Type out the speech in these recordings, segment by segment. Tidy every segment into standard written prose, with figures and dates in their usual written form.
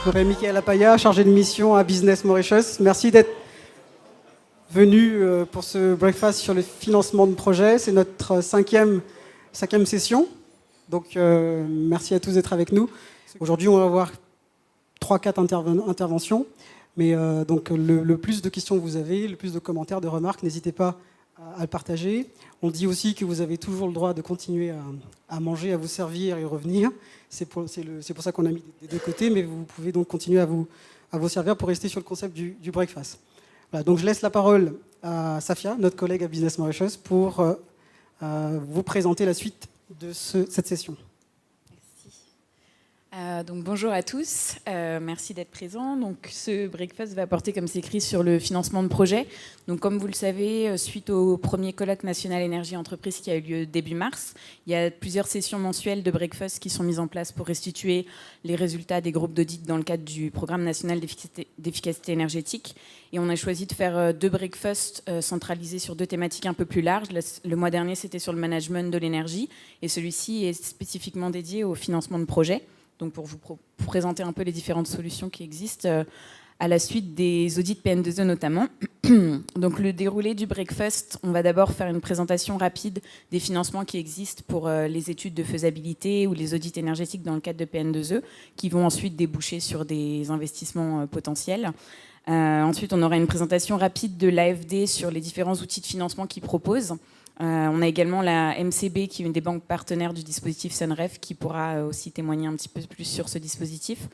m'appelle Michael Apaya, chargé de mission à Business Mauritius. Merci d'être venu pour ce breakfast sur le financement de projets. C'est notre cinquième session. Donc, merci à tous d'être avec nous. Aujourd'hui, on va avoir 3-4 interventions. Mais donc, le plus de questions que vous avez, le plus de commentaires, de remarques, n'hésitez pas à le partager. On dit aussi que vous avez toujours le droit de continuer à manger, à vous servir et revenir. C'est pour ça qu'on a mis des deux côtés, mais vous pouvez donc continuer à vous servir pour rester sur le concept du breakfast. Voilà, donc je laisse la parole à Safia, notre collègue à Business Mauritius, pour vous présenter la suite de cette session. Donc bonjour à tous, merci d'être présents. Donc ce breakfast va porter, comme c'est écrit, sur le financement de projets. Donc comme vous le savez, suite au premier colloque national énergie entreprise qui a eu lieu début mars, il y a plusieurs sessions mensuelles de breakfast qui sont mises en place pour restituer les résultats des groupes d'audit dans le cadre du programme national d'efficacité énergétique. Et on a choisi de faire 2 breakfasts centralisés sur 2 thématiques un peu plus larges. Le mois dernier, c'était sur le management de l'énergie, et celui-ci est spécifiquement dédié au financement de projets. Donc pour vous présenter un peu les différentes solutions qui existent à la suite des audits PN2E notamment. Donc le déroulé du breakfast, on va d'abord faire une présentation rapide des financements qui existent pour les études de faisabilité ou les audits énergétiques dans le cadre de PN2E, qui vont ensuite déboucher sur des investissements potentiels. Ensuite, on aura une présentation rapide de l'AFD sur les différents outils de financement qu'ils proposent. On a également la MCB, qui est une des banques partenaires du dispositif Sunref, qui pourra aussi témoigner un petit peu plus sur ce dispositif.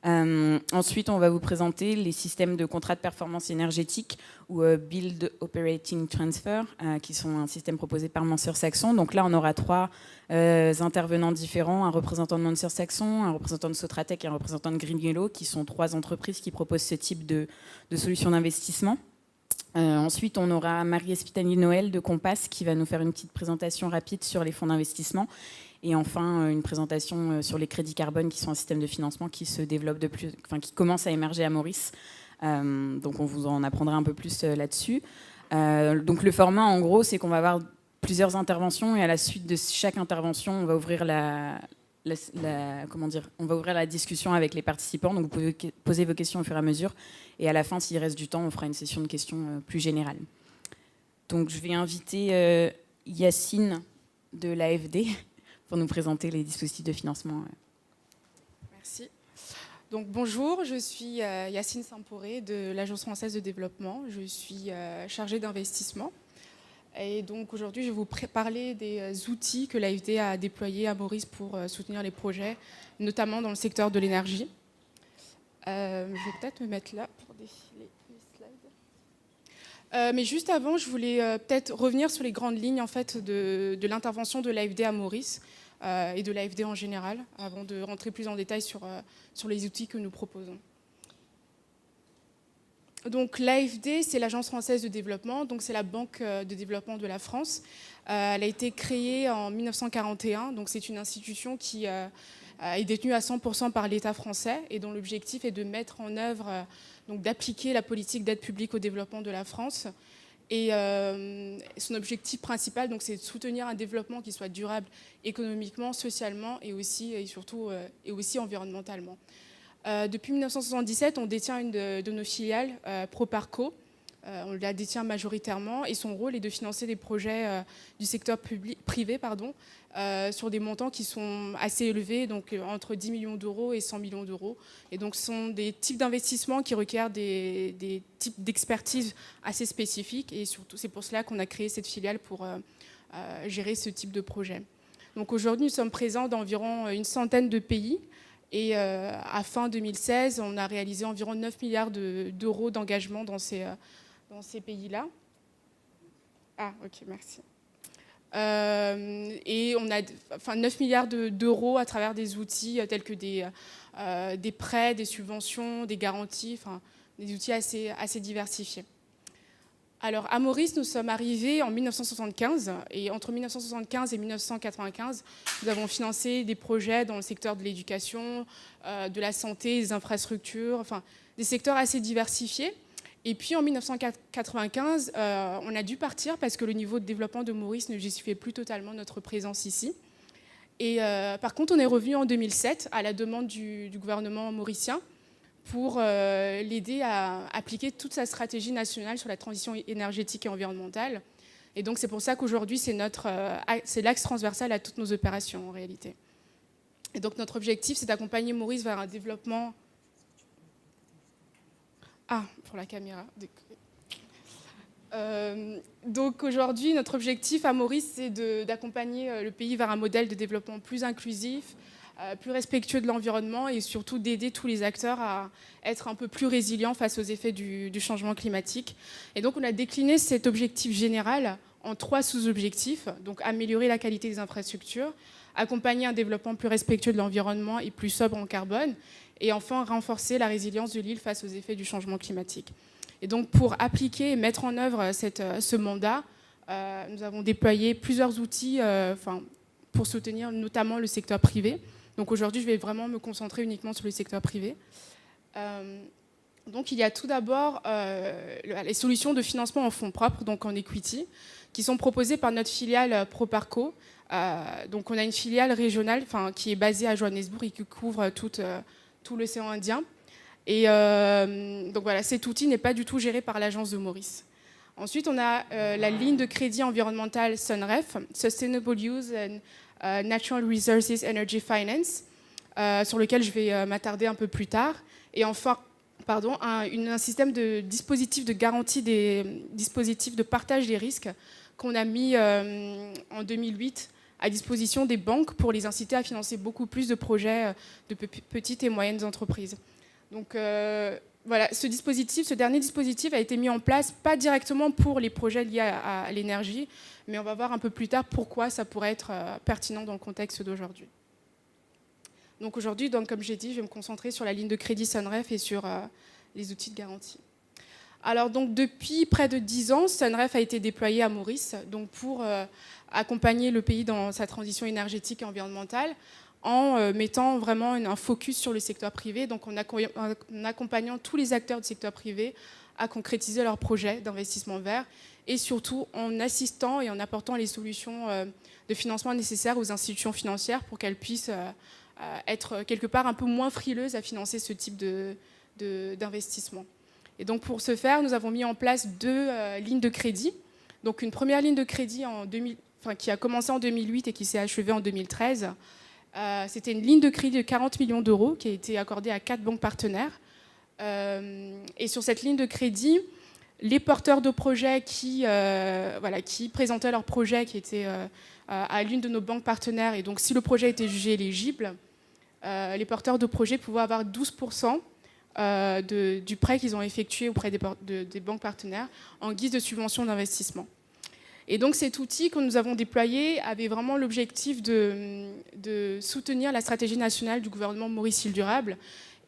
Ensuite, on va vous présenter les systèmes de contrats de performance énergétique ou Build Operating Transfer, qui sont un système proposé par Mansour Saxon. Donc là, on aura 3 intervenants différents, un représentant de Mansour Saxon, un représentant de Sotratec et un représentant de Green Yellow, qui sont 3 entreprises qui proposent ce type de solutions d'investissement. Ensuite, on aura Marie Espitani-Noël de Compass qui va nous faire une petite présentation rapide sur les fonds d'investissement. Et enfin, une présentation sur les crédits carbone, qui sont un système de financement qui se développe qui commence à émerger à Maurice. Donc, on vous en apprendra un peu plus là-dessus. Donc, le format, en gros, c'est qu'on va avoir plusieurs interventions, et à la suite de chaque intervention, on va ouvrir on va ouvrir la discussion avec les participants. Donc, vous pouvez poser vos questions au fur et à mesure. Et à la fin, s'il reste du temps, on fera une session de questions plus générale. Donc, je vais inviter Yacine de l'AFD pour nous présenter les dispositifs de financement. Merci. Donc, bonjour, je suis Yacine Samporé de l'Agence française de développement. Je suis chargée d'investissement. Et donc aujourd'hui, je vais vous parler des outils que l'AFD a déployés à Maurice pour soutenir les projets, notamment dans le secteur de l'énergie. Je vais peut-être me mettre là pour défiler les slides. Mais juste avant, je voulais peut-être revenir sur les grandes lignes en fait, de l'intervention de l'AFD à Maurice et de l'AFD en général, avant de rentrer plus en détail sur les outils que nous proposons. Donc l'AFD, c'est l'Agence française de développement, donc c'est la banque de développement de la France. Elle a été créée en 1941, donc c'est une institution qui est détenue à 100% par l'État français et dont l'objectif est de mettre en œuvre, donc d'appliquer la politique d'aide publique au développement de la France. Et son objectif principal, donc, c'est de soutenir un développement qui soit durable économiquement, socialement et surtout environnementalement. Depuis 1977, on détient une de nos filiales, Proparco. On la détient majoritairement et son rôle est de financer des projets du secteur privé sur des montants qui sont assez élevés, donc entre 10 millions d'euros et 100 millions d'euros. Et donc, ce sont des types d'investissements qui requièrent des types d'expertise assez spécifiques. Et surtout, c'est pour cela qu'on a créé cette filiale pour gérer ce type de projet. Donc aujourd'hui, nous sommes présents dans environ une centaine de pays. Et à fin 2016, on a réalisé environ 9 milliards d'euros d'engagement dans ces pays-là. Ah, ok, merci. Et on a 9 milliards d'euros à travers des outils tels que des prêts, des subventions, des garanties, des outils assez diversifiés. Alors, à Maurice, nous sommes arrivés en 1975 et entre 1975 et 1995, nous avons financé des projets dans le secteur de l'éducation, de la santé, des infrastructures, des secteurs assez diversifiés. Et puis en 1995, on a dû partir parce que le niveau de développement de Maurice ne justifiait plus totalement notre présence ici. Et par contre, on est revenu en 2007 à la demande du gouvernement mauricien pour l'aider à appliquer toute sa stratégie nationale sur la transition énergétique et environnementale. Et donc c'est pour ça qu'aujourd'hui c'est l'axe transversal à toutes nos opérations en réalité. Et donc notre objectif c'est d'accompagner Maurice vers un développement... Ah, pour la caméra. Donc aujourd'hui notre objectif à Maurice c'est d'accompagner le pays vers un modèle de développement plus inclusif, plus respectueux de l'environnement et surtout d'aider tous les acteurs à être un peu plus résilients face aux effets du changement climatique. Et donc on a décliné cet objectif général en 3 sous-objectifs, donc améliorer la qualité des infrastructures, accompagner un développement plus respectueux de l'environnement et plus sobre en carbone, et enfin renforcer la résilience de l'île face aux effets du changement climatique. Et donc pour appliquer et mettre en œuvre ce mandat, nous avons déployé plusieurs outils pour soutenir notamment le secteur privé. Donc aujourd'hui, je vais vraiment me concentrer uniquement sur le secteur privé. Donc il y a tout d'abord les solutions de financement en fonds propres, donc en equity, qui sont proposées par notre filiale Proparco. Donc on a une filiale régionale qui est basée à Johannesburg et qui couvre tout l'océan Indien. Et donc voilà, cet outil n'est pas du tout géré par l'agence de Maurice. Ensuite, on a la ligne de crédit environnemental SUNREF, Sustainable Use and Natural Resources Energy Finance, sur lequel je vais m'attarder un peu plus tard. Et enfin, un système de dispositif de garantie des dispositifs de partage des risques qu'on a mis en 2008 à disposition des banques pour les inciter à financer beaucoup plus de projets de petites et moyennes entreprises. Donc voilà, ce dernier dispositif a été mis en place, pas directement pour les projets liés à l'énergie, mais on va voir un peu plus tard pourquoi ça pourrait être pertinent dans le contexte d'aujourd'hui. Donc aujourd'hui, comme j'ai dit, je vais me concentrer sur la ligne de crédit SUNREF et sur les outils de garantie. Alors donc depuis près de 10 ans, SUNREF a été déployé à Maurice donc pour accompagner le pays dans sa transition énergétique et environnementale en mettant vraiment un focus sur le secteur privé, donc en accompagnant tous les acteurs du secteur privé à concrétiser leurs projets d'investissement vert et surtout en assistant et en apportant les solutions de financement nécessaires aux institutions financières pour qu'elles puissent être quelque part un peu moins frileuses à financer ce type d'investissement. Et donc pour ce faire, nous avons mis en place 2 lignes de crédit. Donc une première ligne de crédit qui a commencé en 2008 et qui s'est achevée en 2013. C'était une ligne de crédit de 40 millions d'euros qui a été accordée à 4 banques partenaires. Et sur cette ligne de crédit, les porteurs de projets qui présentaient leur projet qui était à l'une de nos banques partenaires, et donc si le projet était jugé éligible, les porteurs de projets pouvaient avoir 12% du prêt qu'ils ont effectué auprès des banques partenaires en guise de subvention d'investissement. Et donc cet outil que nous avons déployé avait vraiment l'objectif de soutenir la stratégie nationale du gouvernement Maurice Île Durable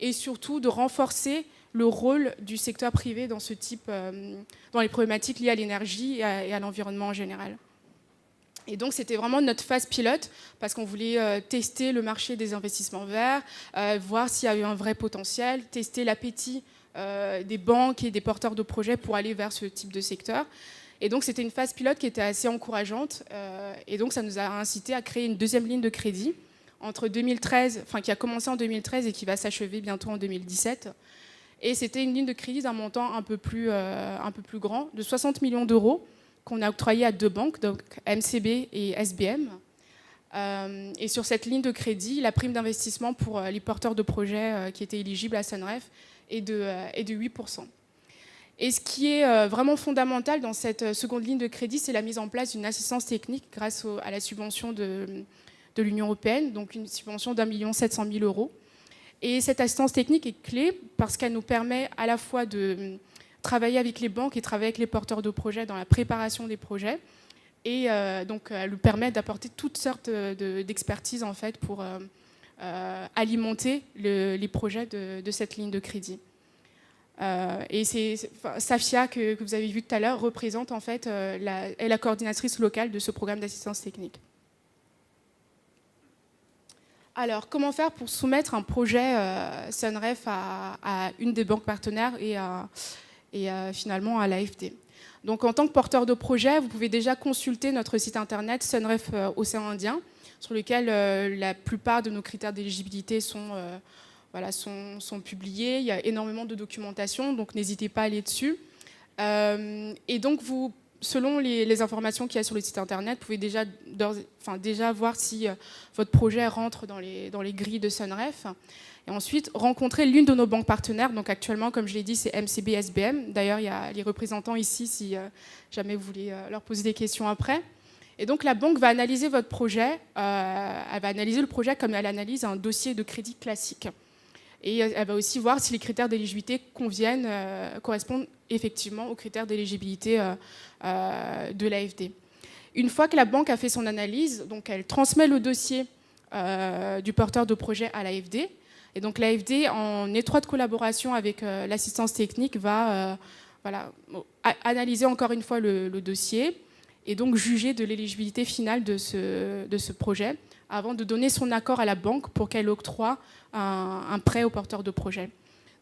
et surtout de renforcer le rôle du secteur privé dans dans les problématiques liées à l'énergie et à l'environnement en général. Et donc c'était vraiment notre phase pilote parce qu'on voulait tester le marché des investissements verts, voir s'il y a eu un vrai potentiel, tester l'appétit des banques et des porteurs de projets pour aller vers ce type de secteur. Et donc c'était une phase pilote qui était assez encourageante et donc ça nous a incité à créer une 2e ligne de crédit qui a commencé en 2013 et qui va s'achever bientôt en 2017. Et c'était une ligne de crédit d'un montant un peu plus grand, de 60 millions d'euros, qu'on a octroyé à 2 banques, donc MCB et SBM. Et sur cette ligne de crédit, la prime d'investissement pour les porteurs de projets qui étaient éligibles à SUNREF est de 8%. Et ce qui est vraiment fondamental dans cette seconde ligne de crédit, c'est la mise en place d'une assistance technique grâce à la subvention de l'Union européenne, donc une subvention d'1 700 000 euros. Et cette assistance technique est clé parce qu'elle nous permet à la fois de travailler avec les banques et travailler avec les porteurs de projets dans la préparation des projets. Et donc, elle nous permet d'apporter toutes sortes d'expertises en fait, pour alimenter les projets de cette ligne de crédit. Et Safia, que vous avez vu tout à l'heure, représente en fait est la coordinatrice locale de ce programme d'assistance technique. Alors, comment faire pour soumettre un projet SUNREF à une des banques partenaires et finalement à l'AFD? Donc, en tant que porteur de projet, vous pouvez déjà consulter notre site internet SUNREF Océan Indien, sur lequel la plupart de nos critères d'éligibilité sont voilà, sont publiées. Il y a énormément de documentation, donc n'hésitez pas à aller dessus. Et donc, selon les informations qu'il y a sur le site internet, vous pouvez déjà voir si votre projet rentre dans les grilles de Sunref. Et ensuite, rencontrer l'une de nos banques partenaires. Donc actuellement, comme je l'ai dit, c'est MCB SBM. D'ailleurs, il y a les représentants ici, si jamais vous voulez leur poser des questions après. Et donc la banque va analyser votre projet. Elle va analyser le projet comme elle analyse un dossier de crédit classique. Et elle va aussi voir si les critères d'éligibilité correspondent effectivement aux critères d'éligibilité de l'AFD. Une fois que la banque a fait son analyse, donc elle transmet le dossier du porteur de projet à l'AFD. Et donc l'AFD, en étroite collaboration avec l'assistance technique, va analyser encore une fois le dossier et donc juger de l'éligibilité finale de ce projet avant de donner son accord à la banque pour qu'elle octroie un prêt au porteur de projet.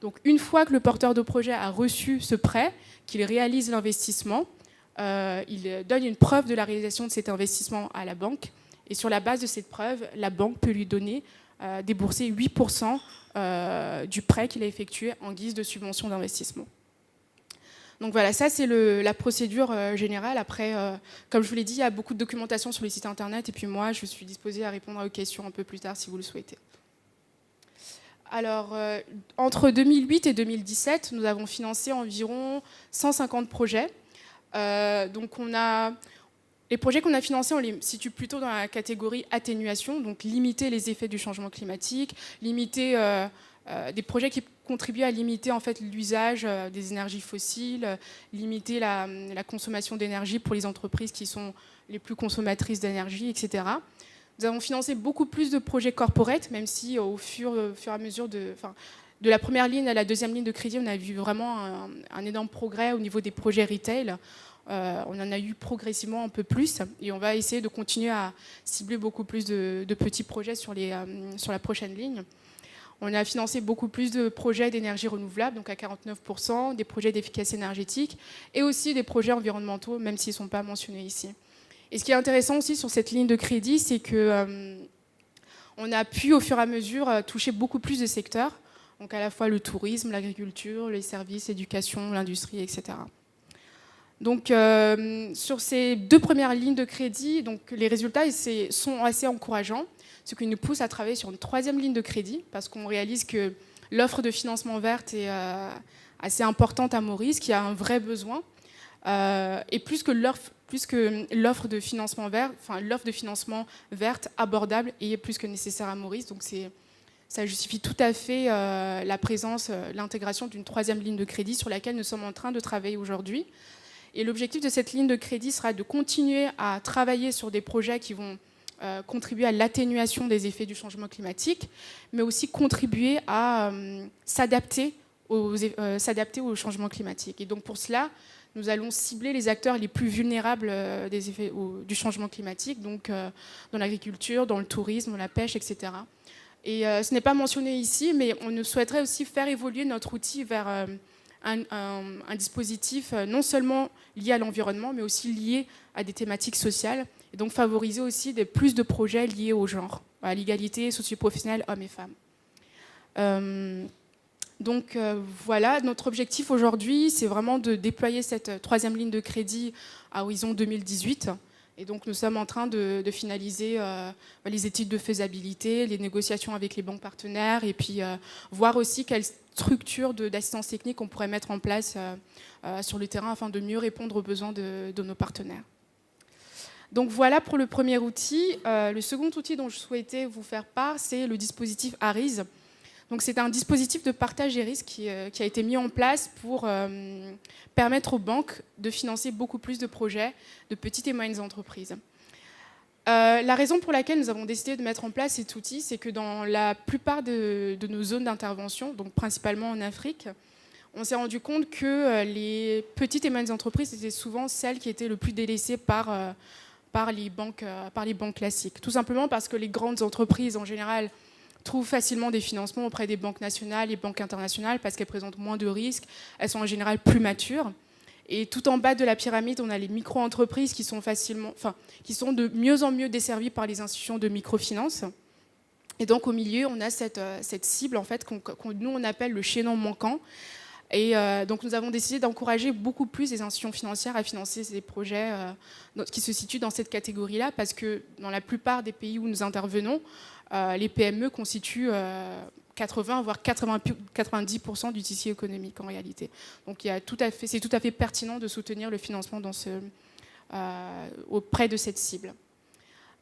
Donc une fois que le porteur de projet a reçu ce prêt, qu'il réalise l'investissement, il donne une preuve de la réalisation de cet investissement à la banque. Et sur la base de cette preuve, la banque peut lui débourser 8% du prêt qu'il a effectué en guise de subvention d'investissement. Donc voilà, ça c'est la procédure générale. Après, comme je vous l'ai dit, il y a beaucoup de documentation sur le site internet et puis moi, je suis disposée à répondre à vos questions un peu plus tard si vous le souhaitez. Alors, entre 2008 et 2017, nous avons financé environ 150 projets. Donc les projets qu'on a financés, on les situe plutôt dans la catégorie atténuation, donc limiter les effets du changement climatique, limiter des projets qui contribuent à limiter en fait l'usage des énergies fossiles, limiter la consommation d'énergie pour les entreprises qui sont les plus consommatrices d'énergie, etc. Nous avons financé beaucoup plus de projets corporate, même si au fur et à mesure de la première ligne à la deuxième ligne de crédit, on a vu vraiment un énorme progrès au niveau des projets retail. On en a eu progressivement un peu plus et on va essayer de continuer à cibler beaucoup plus de petits projets sur la prochaine ligne. On a financé beaucoup plus de projets d'énergie renouvelable, donc à 49%, des projets d'efficacité énergétique et aussi des projets environnementaux, même s'ils ne sont pas mentionnés ici. Et ce qui est intéressant aussi sur cette ligne de crédit, c'est qu'on a pu au fur et à mesure toucher beaucoup plus de secteurs, donc à la fois le tourisme, l'agriculture, les services, l'éducation, l'industrie, etc. Donc sur ces deux premières lignes de crédit, donc, les résultats sont assez encourageants, ce qui nous pousse à travailler sur une troisième ligne de crédit, parce qu'on réalise que l'offre de financement verte est assez importante à Maurice, qu'il y a un vrai besoin. Et plus que l'offre de financement vert, l'offre de financement verte abordable est plus que nécessaire à Maurice. Donc ça justifie tout à fait la présence, l'intégration d'une troisième ligne de crédit sur laquelle nous sommes en train de travailler aujourd'hui. Et l'objectif de cette ligne de crédit sera de continuer à travailler sur des projets qui vont contribuer à l'atténuation des effets du changement climatique, mais aussi contribuer à s'adapter au changement climatique. Et donc pour cela, nous allons cibler les acteurs les plus vulnérables des effets du changement climatique, donc dans l'agriculture, dans le tourisme, dans la pêche, etc. Et ce n'est pas mentionné ici, mais on souhaiterait aussi faire évoluer notre outil vers un dispositif non seulement lié à l'environnement, mais aussi lié à des thématiques sociales, et donc favoriser aussi plus de projets liés au genre, à l'égalité socio-professionnelle hommes et femmes. Donc voilà, notre objectif aujourd'hui, c'est vraiment de déployer cette troisième ligne de crédit à horizon 2018. Et donc nous sommes en train de finaliser les études de faisabilité, les négociations avec les banques partenaires, et puis voir aussi quelle structure d'assistance technique on pourrait mettre en place sur le terrain afin de mieux répondre aux besoins de nos partenaires. Donc voilà pour le premier outil. Le second outil dont je souhaitais vous faire part, c'est le dispositif ARISE. Donc c'est un dispositif de partage des risques qui a été mis en place pour permettre aux banques de financer beaucoup plus de projets de petites et moyennes entreprises. La raison pour laquelle nous avons décidé de mettre en place cet outil, c'est que dans la plupart de nos zones d'intervention, donc principalement en Afrique, on s'est rendu compte que les petites et moyennes entreprises étaient souvent celles qui étaient le plus délaissées par les banques classiques. Tout simplement parce que les grandes entreprises, en général, trouvent facilement des financements auprès des banques nationales et banques internationales parce qu'elles présentent moins de risques, elles sont en général plus matures. Et tout en bas de la pyramide, on a les micro-entreprises qui sont de mieux en mieux desservies par les institutions de microfinance. Et donc au milieu, on a cette cible en fait, nous on appelle le chaînon manquant. Et donc nous avons décidé d'encourager beaucoup plus les institutions financières à financer ces projets qui se situent dans cette catégorie-là, parce que dans la plupart des pays où nous intervenons, les PME constituent 80 voire 90% du tissu économique en réalité. Donc c'est tout à fait pertinent de soutenir le financement auprès de cette cible.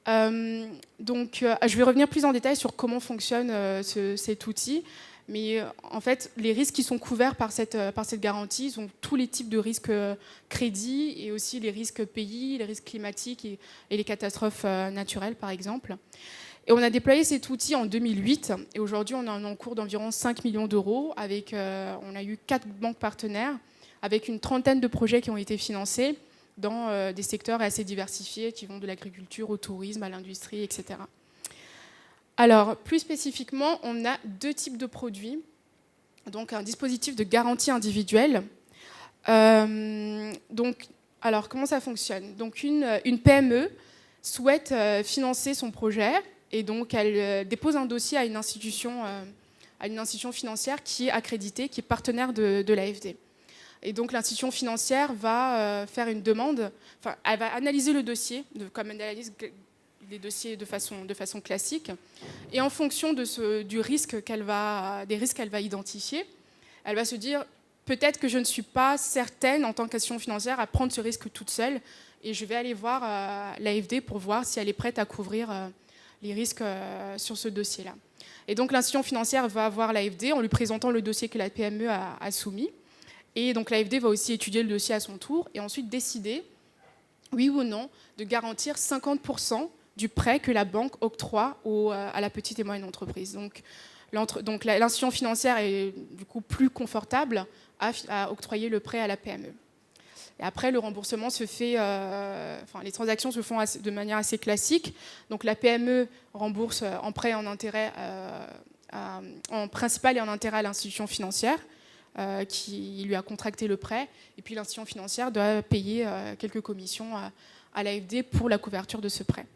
Je vais revenir plus en détail sur comment fonctionne cet outil. Mais en fait, les risques qui sont couverts par cette garantie sont tous les types de risques crédits et aussi les risques pays, les risques climatiques et les catastrophes naturelles, par exemple. Et on a déployé cet outil en 2008 et aujourd'hui, on a un encours d'environ 5 millions d'euros. On a eu 4 banques partenaires avec une trentaine de projets qui ont été financés dans des secteurs assez diversifiés qui vont de l'agriculture au tourisme, à l'industrie, etc. Alors, plus spécifiquement, on a 2 types de produits. Donc, un dispositif de garantie individuelle. Alors, comment ça fonctionne? Donc, une PME souhaite financer son projet et donc elle dépose un dossier à une institution financière qui est accréditée, qui est partenaire de l'AFD. Et donc, l'institution financière va faire une demande, elle va analyser le dossier, comme elle analyse des dossiers de façon classique, et en fonction des risques qu'elle va identifier, elle va se dire peut-être que je ne suis pas certaine en tant qu'institution financière à prendre ce risque toute seule, et je vais aller voir l'AFD pour voir si elle est prête à couvrir les risques sur ce dossier-là. Et donc l'institution financière va voir l'AFD en lui présentant le dossier que la PME a soumis, et donc l'AFD va aussi étudier le dossier à son tour et ensuite décider, oui ou non, de garantir 50% du prêt que la banque octroie à la petite et moyenne entreprise. Donc l'institution financière est du coup plus confortable à octroyer le prêt à la PME. Et après, le remboursement se fait, les transactions se font de manière assez classique. Donc la PME rembourse en prêt et en intérêt, en principal et en intérêt à l'institution financière qui lui a contracté le prêt. Et puis l'institution financière doit payer quelques commissions à l'AFD pour la couverture de ce prêt.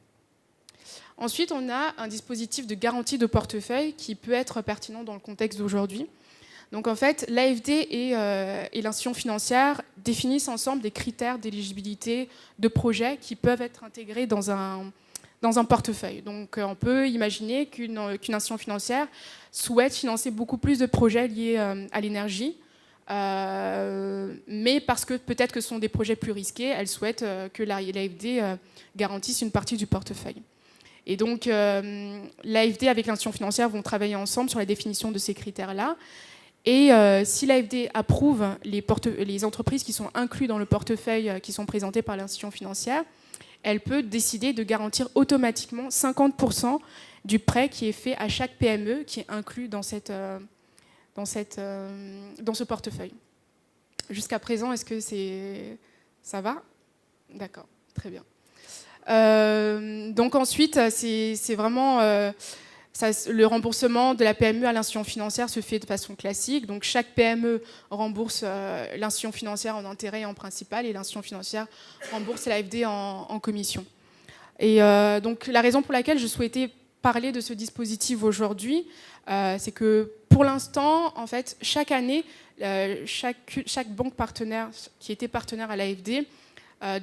Ensuite, on a un dispositif de garantie de portefeuille qui peut être pertinent dans le contexte d'aujourd'hui. Donc en fait, l'AFD et l'institution financière définissent ensemble des critères d'éligibilité de projets qui peuvent être intégrés dans un portefeuille. Donc on peut imaginer qu'une institution financière souhaite financer beaucoup plus de projets liés à l'énergie, mais parce que peut-être que ce sont des projets plus risqués, elle souhaite que l'AFD garantisse une partie du portefeuille. Et donc, l'AFD avec l'institution financière vont travailler ensemble sur la définition de ces critères-là. Et si l'AFD approuve les entreprises qui sont incluses dans le portefeuille qui sont présentées par l'institution financière, elle peut décider de garantir automatiquement 50% du prêt qui est fait à chaque PME qui est inclus dans ce portefeuille. Jusqu'à présent, est-ce que ça va? D'accord, très bien. Donc ensuite, c'est vraiment le remboursement de la PME à l'institution financière se fait de façon classique. Donc chaque PME rembourse l'institution financière en intérêt et en principal, et l'institution financière rembourse l'AFD en commission. Et donc la raison pour laquelle je souhaitais parler de ce dispositif aujourd'hui, c'est que pour l'instant, en fait, chaque année, chaque banque partenaire qui était partenaire à l'AFD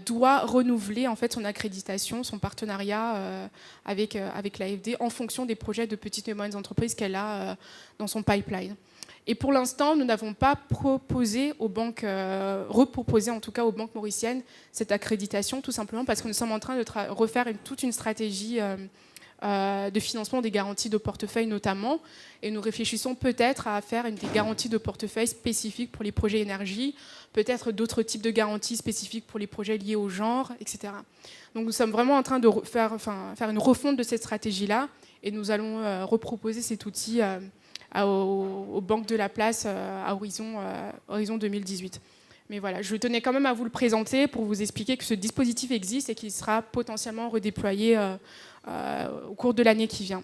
doit renouveler en fait son accréditation, son partenariat avec l'AFD en fonction des projets de petites et moyennes entreprises qu'elle a dans son pipeline. Et pour l'instant, nous n'avons pas proposé aux banques, reproposé en tout cas aux banques mauriciennes cette accréditation, tout simplement parce que nous sommes en train de refaire toute une stratégie de financement des garanties de portefeuille notamment, et nous réfléchissons peut-être à faire des garanties de portefeuille spécifiques pour les projets énergie, peut-être d'autres types de garanties spécifiques pour les projets liés au genre, etc. Donc nous sommes vraiment en train de faire une refonte de cette stratégie-là, et nous allons reproposer cet outil aux banques de la place à horizon 2018. Mais voilà, je tenais quand même à vous le présenter pour vous expliquer que ce dispositif existe et qu'il sera potentiellement redéployé au cours de l'année qui vient.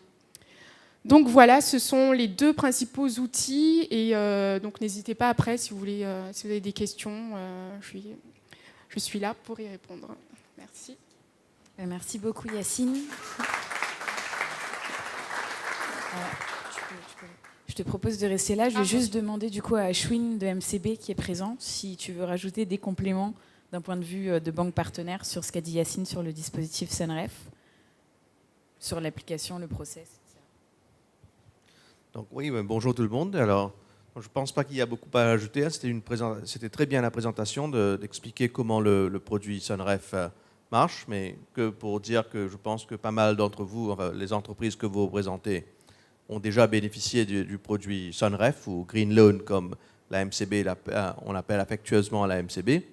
Donc voilà, ce sont les 2 principaux outils, et donc n'hésitez pas après si vous avez des questions, je suis là pour y répondre. Merci. Merci beaucoup Yacine. Je te propose de rester là. Je vais juste demander du coup à Ashwin de MCB qui est présent si tu veux rajouter des compléments d'un point de vue de banque partenaire sur ce qu'a dit Yacine sur le dispositif Sunref, sur l'application, le process, etc. Donc oui, bonjour tout le monde. Alors, je ne pense pas qu'il y a beaucoup à ajouter. C'était très bien la présentation d'expliquer comment le produit Sunref marche, mais que pour dire que je pense que pas mal d'entre vous, enfin, les entreprises que vous représentez, ont déjà bénéficié du produit Sunref ou Green Loan comme la MCB, on l'appelle affectueusement la MCB,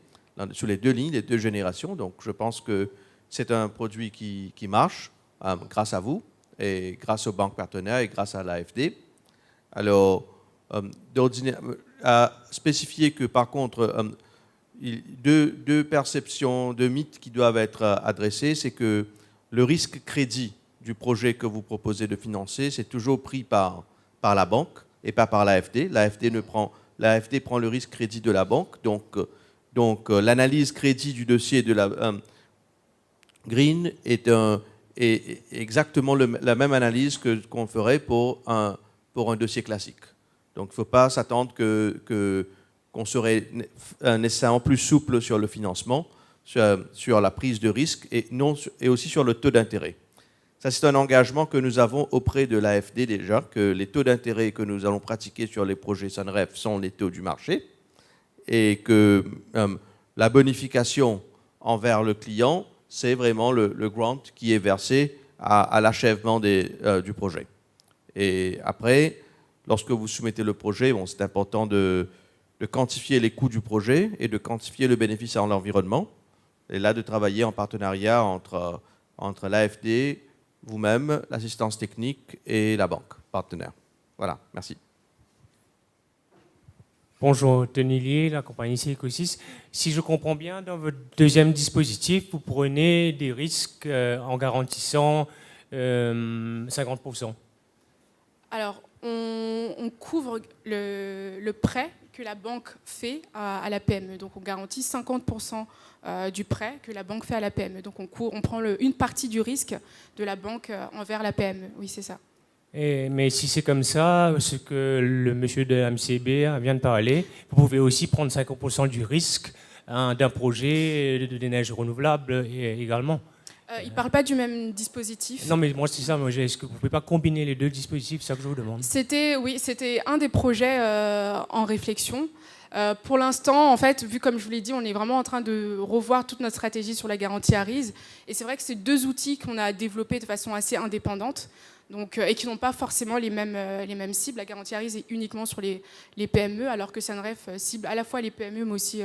sur les deux lignes, les deux générations. Donc je pense que c'est un produit qui marche grâce à vous et grâce aux banques partenaires et grâce à l'AFD. Alors, à spécifier que par contre, deux perceptions, deux mythes qui doivent être adressés, c'est que le risque crédit du projet que vous proposez de financer, c'est toujours pris par la banque et pas par l'AFD. L'AFD prend le risque crédit de la banque. Donc l'analyse crédit du dossier de la Green est exactement la même analyse qu'on ferait pour un dossier classique. Donc il ne faut pas s'attendre qu'on serait nécessairement plus souple sur le financement, sur la prise de risque et aussi sur le taux d'intérêt. Ça, c'est un engagement que nous avons auprès de l'AFD déjà, que les taux d'intérêt que nous allons pratiquer sur les projets Sunref sont les taux du marché et que la bonification envers le client, c'est vraiment le grant qui est versé à l'achèvement du projet. Et après, lorsque vous soumettez le projet, c'est important de quantifier les coûts du projet et de quantifier le bénéfice en l'environnement. Et là, de travailler en partenariat entre l'AFD, vous-même, l'assistance technique et la banque partenaire. Voilà, merci. Bonjour, Denis Lier, la compagnie Ecosys. Si je comprends bien, dans votre deuxième dispositif, vous prenez des risques en garantissant 50%. Alors, on couvre le prêt que la banque fait à la PME. Donc, on garantit 50% du prêt que la banque fait à la PME. Donc, on prend une partie du risque de la banque envers la PME. Oui, c'est ça. Mais si c'est comme ça, ce que le monsieur de MCB vient de parler, vous pouvez aussi prendre 50% du risque d'un projet d'énergie renouvelable également. Il ne parle pas du même dispositif. Non, mais moi, c'est ça. Est-ce que vous ne pouvez pas combiner les deux dispositifs? C'est ça que je vous demande. C'était un des projets en réflexion. Pour l'instant, en fait, vu comme je vous l'ai dit, on est vraiment en train de revoir toute notre stratégie sur la garantie ARIS. Et c'est vrai que c'est deux outils qu'on a développés de façon assez indépendante et qui n'ont pas forcément les mêmes cibles. La garantie ARIS est uniquement sur les PME, alors que Sunref cible à la fois les PME, mais aussi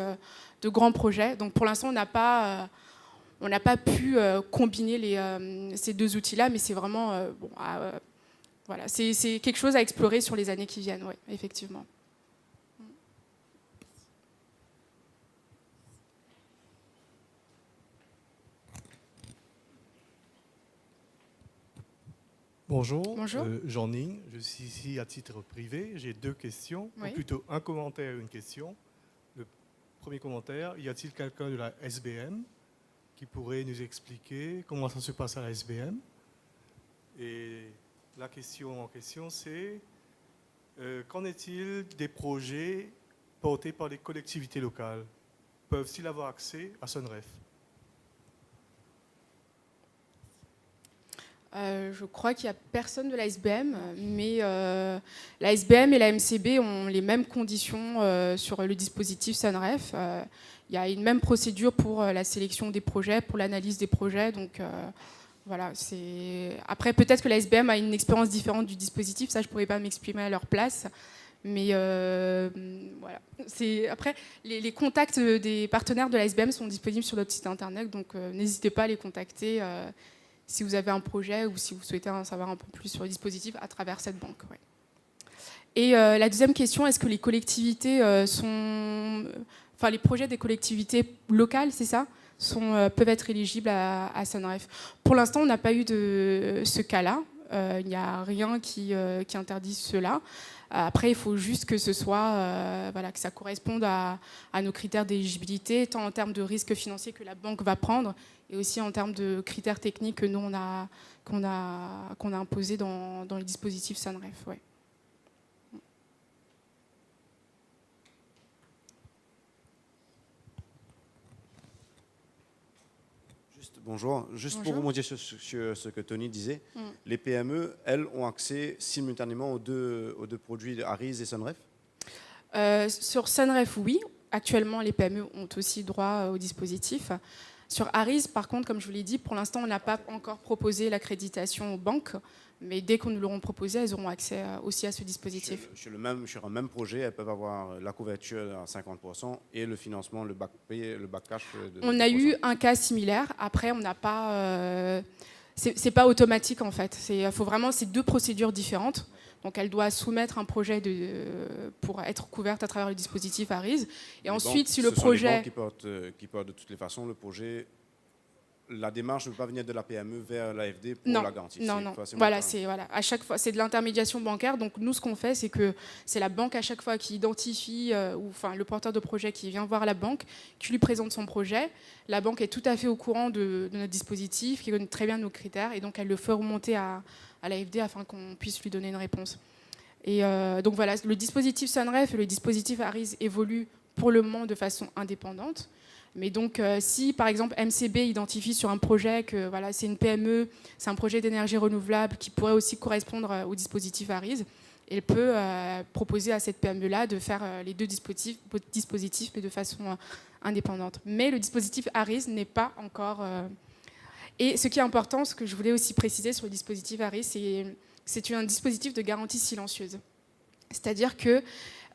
de grands projets. Donc pour l'instant, on n'a pas pu combiner ces deux outils-là, mais c'est vraiment... voilà, c'est quelque chose à explorer sur les années qui viennent, ouais, effectivement. Bonjour, Bonjour. Jean-Ning, je suis ici à titre privé. J'ai deux questions, Oui. ou plutôt un commentaire et une question. Le premier commentaire, y a-t-il quelqu'un de la SBM qui pourrait nous expliquer comment ça se passe à la SBM? Et la question en question, c'est qu'en est-il des projets portés par les collectivités locales? Peuvent-ils avoir accès à Sunref? Je crois qu'il n'y a personne de la SBM, mais la SBM et la MCB ont les mêmes conditions sur le dispositif Sunref. Il y a une même procédure pour la sélection des projets, pour l'analyse des projets. Donc voilà. Après, peut-être que la SBM a une expérience différente du dispositif. Ça, je ne pourrais pas m'exprimer à leur place. Mais voilà. Après, les contacts des partenaires de la SBM sont disponibles sur notre site internet. Donc n'hésitez pas à les contacter. Si vous avez un projet ou si vous souhaitez en savoir un peu plus sur le dispositif à travers cette banque. Ouais. Et la deuxième question, est-ce que les collectivités les projets des collectivités locales, c'est ça, peuvent être éligibles à Sunref? Pour l'instant, on n'a pas eu de ce cas-là. il n'y a rien qui interdit cela. Après, il faut juste que ce soit, que ça corresponde à nos critères d'éligibilité, tant en termes de risques financiers que la banque va prendre, et aussi en termes de critères techniques que nous, qu'on a imposés dans les dispositifs SUNREF. Ouais. Bonjour. Juste pour rebondir sur ce que Tony disait, les PME, elles, ont accès simultanément aux deux produits ARIS et SUNREF? Sur SUNREF, oui. Actuellement, les PME ont aussi droit au dispositif. Sur ARIS, par contre, comme je vous l'ai dit, pour l'instant, on n'a pas encore proposé l'accréditation aux banques. Mais dès qu'on nous l'auront proposé, elles auront accès aussi à ce dispositif. Sur un même projet, elles peuvent avoir la couverture à 50% et le financement, le back cash. On a eu un cas similaire. Après, on n'a pas. C'est pas automatique en fait. C'est deux procédures différentes. Donc, elle doit soumettre un projet pour être couverte à travers le dispositif ARIS. Et ensuite, si le projet. Ce sont les banques qui portent de toutes les façons le projet. La démarche ne peut pas venir de la PME vers l'AFD pour la garantie. Non. Voilà, à chaque fois, c'est de l'intermédiation bancaire. Donc nous, ce qu'on fait, c'est que c'est la banque à chaque fois qui identifie, le porteur de projet qui vient voir la banque, qui lui présente son projet. La banque est tout à fait au courant de notre dispositif, qui connaît très bien nos critères, et donc elle le fait remonter à l'AFD afin qu'on puisse lui donner une réponse. Et donc voilà, le dispositif SUNREF et le dispositif ARIS évoluent pour le moment de façon indépendante. Mais donc, si par exemple MCB identifie sur un projet que c'est une PME, c'est un projet d'énergie renouvelable qui pourrait aussi correspondre au dispositif ARIS, elle peut proposer à cette PME-là de faire les deux dispositifs, mais de façon indépendante. Mais le dispositif ARIS n'est pas encore... Et ce qui est important, ce que je voulais aussi préciser sur le dispositif ARIS, c'est un dispositif de garantie silencieuse. C'est-à-dire que,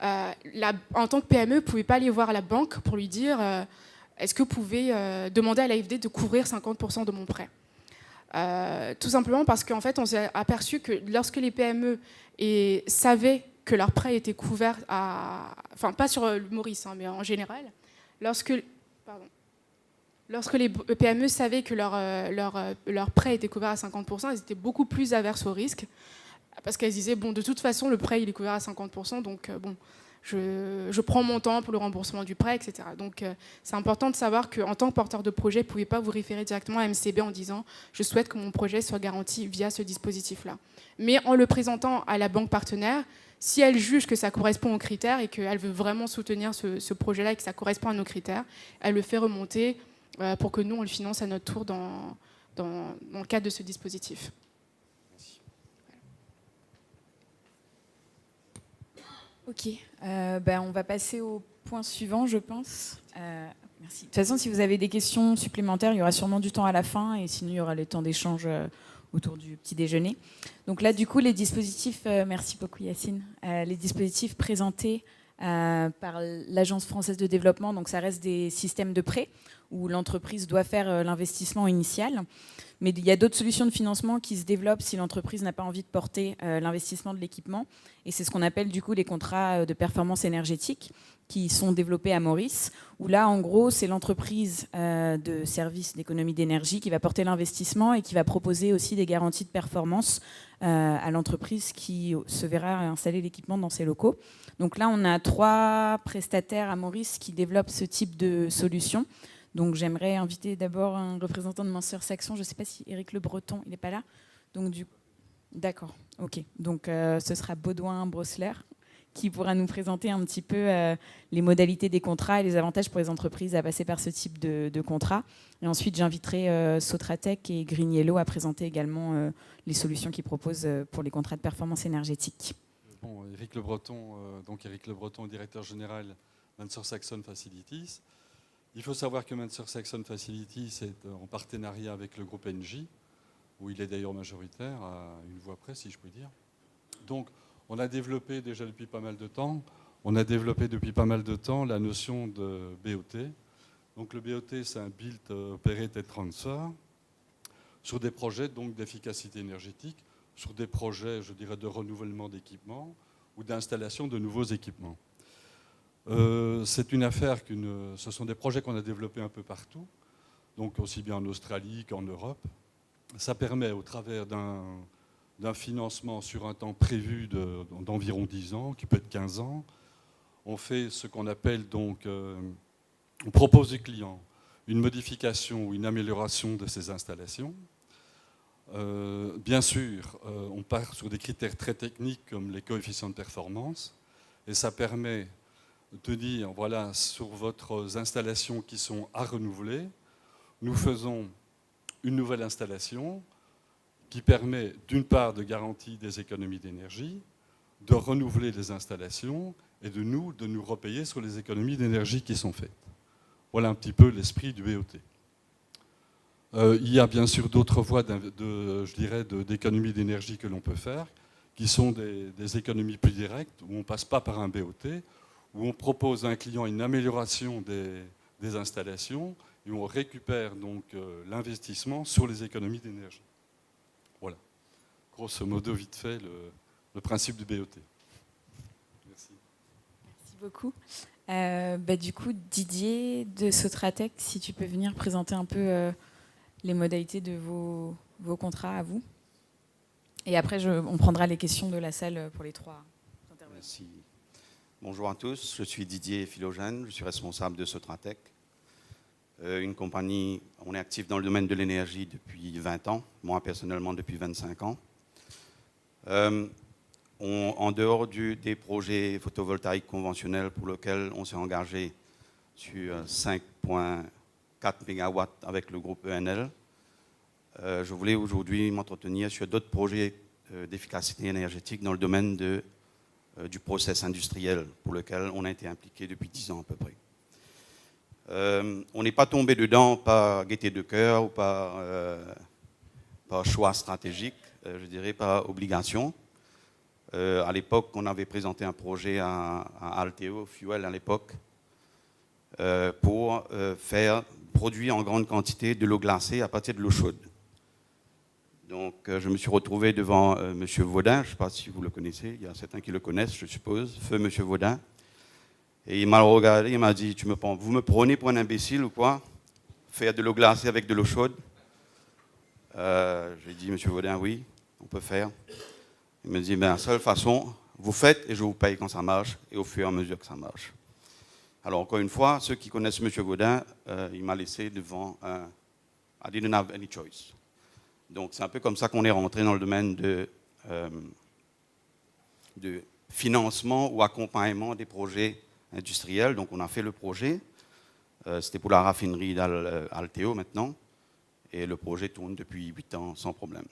en tant que PME, vous ne pouvez pas aller voir la banque pour lui dire... est-ce que vous pouvez demander à l'AFD de couvrir 50% de mon prêt? Tout simplement parce qu'en fait, on s'est aperçu que lorsque les PME savaient que leur prêt était couvert enfin, pas sur le Maurice, mais en général, lorsque les PME savaient que leur prêt était couvert à 50%, elles étaient beaucoup plus averses au risque, parce qu'elles disaient, de toute façon, le prêt, il est couvert à 50%, donc je prends mon temps pour le remboursement du prêt, etc. Donc, c'est important de savoir qu'en tant que porteur de projet, vous ne pouvez pas vous référer directement à MCB en disant « je souhaite que mon projet soit garanti via ce dispositif-là ». Mais en le présentant à la banque partenaire, si elle juge que ça correspond aux critères et qu'elle veut vraiment soutenir ce projet-là et que ça correspond à nos critères, elle le fait remonter pour que nous, on le finance à notre tour dans le cadre de ce dispositif. Ok, on va passer au point suivant, je pense. Merci. De toute façon, si vous avez des questions supplémentaires, il y aura sûrement du temps à la fin, et sinon il y aura le temps d'échange autour du petit déjeuner. Donc là, du coup, les dispositifs, merci beaucoup Yacine, les dispositifs présentés par l'Agence française de développement, donc ça reste des systèmes de prêt où l'entreprise doit faire l'investissement initial. Mais il y a d'autres solutions de financement qui se développent si l'entreprise n'a pas envie de porter l'investissement de l'équipement. Et c'est ce qu'on appelle du coup les contrats de performance énergétique qui sont développés à Maurice, où là, en gros, c'est l'entreprise de services d'économie d'énergie qui va porter l'investissement et qui va proposer aussi des garanties de performance à l'entreprise qui se verra installer l'équipement dans ses locaux. Donc là, on a 3 prestataires à Maurice qui développent ce type de solution. Donc j'aimerais inviter d'abord un représentant de Mansour Saxon. Je ne sais pas si Éric Le Breton, il n'est pas là. Donc d'accord, ok. Donc ce sera Baudouin Brossler qui pourra nous présenter un petit peu les modalités des contrats et les avantages pour les entreprises à passer par ce type de contrat. Et ensuite, j'inviterai Sotratec et Green Yellow à présenter également les solutions qu'ils proposent pour les contrats de performance énergétique. Bon, Éric Le Breton, directeur général Mansour Saxon Facilities. Il faut savoir que Mansour Saxon Facilities est en partenariat avec le groupe Engie, où il est d'ailleurs majoritaire, à une voix près, si je puis dire. Donc, on a développé déjà depuis pas mal de temps, la notion de BOT. Donc, le BOT, c'est un Build, Operate and Transfer, sur des projets donc d'efficacité énergétique, sur des projets, je dirais, de renouvellement d'équipements ou d'installation de nouveaux équipements. C'est une affaire ce sont des projets qu'on a développés un peu partout, donc aussi bien en Australie qu'en Europe. Ça permet, au travers d'un financement sur un temps prévu d'environ 10 ans, qui peut être 15 ans. On fait ce qu'on appelle donc, on propose au client une modification ou une amélioration de ses installations. Bien sûr, on part sur des critères très techniques comme les coefficients de performance, et ça permet de dire, voilà, sur votre installations qui sont à renouveler, nous faisons une nouvelle installation qui permet d'une part de garantir des économies d'énergie, de renouveler les installations et de nous repayer sur les économies d'énergie qui sont faites. Voilà un petit peu l'esprit du BOT. Il y a bien sûr d'autres voies d'économie d'énergie que l'on peut faire, qui sont des économies plus directes, où on ne passe pas par un BOT, où on propose à un client une amélioration des installations et on récupère donc l'investissement sur les économies d'énergie. Voilà, grosso modo, vite fait, le principe du BOT. Merci. Merci beaucoup. Du coup, Didier de Sotratec, si tu peux venir présenter un peu les modalités de vos contrats à vous. Et après, on prendra les questions de la salle pour les 3 intervenants. Merci. Bonjour à tous, je suis Didier Philogène, je suis responsable de Sotratec. Une compagnie, on est actif dans le domaine de l'énergie depuis 20 ans, moi personnellement depuis 25 ans. En dehors des projets photovoltaïques conventionnels pour lesquels on s'est engagé sur 5,4 MW avec le groupe ENL, je voulais aujourd'hui m'entretenir sur d'autres projets d'efficacité énergétique dans le domaine du process industriel pour lequel on a été impliqué depuis 10 ans à peu près. On n'est pas tombé dedans par gaieté de cœur ou par choix stratégique, je dirais par obligation. À l'époque, on avait présenté un projet à Alteo Fuel à l'époque pour faire produire en grande quantité de l'eau glacée à partir de l'eau chaude. Donc je me suis retrouvé devant M. Vaudin, je ne sais pas si vous le connaissez, il y a certains qui le connaissent, je suppose, feu M. Vaudin. Et il m'a regardé, il m'a dit, vous me prenez pour un imbécile ou quoi? Faire de l'eau glacée avec de l'eau chaude? J'ai dit, M. Vaudin, oui, on peut faire. Il me dit, la seule façon, vous faites et je vous paye quand ça marche, et au fur et à mesure que ça marche. Alors encore une fois, ceux qui connaissent M. Vaudin, il m'a laissé devant un I didn't have any choice. Donc c'est un peu comme ça qu'on est rentré dans le domaine de financement ou accompagnement des projets industriels. Donc on a fait le projet, c'était pour la raffinerie d'Alteo maintenant, et le projet tourne depuis 8 ans sans problème.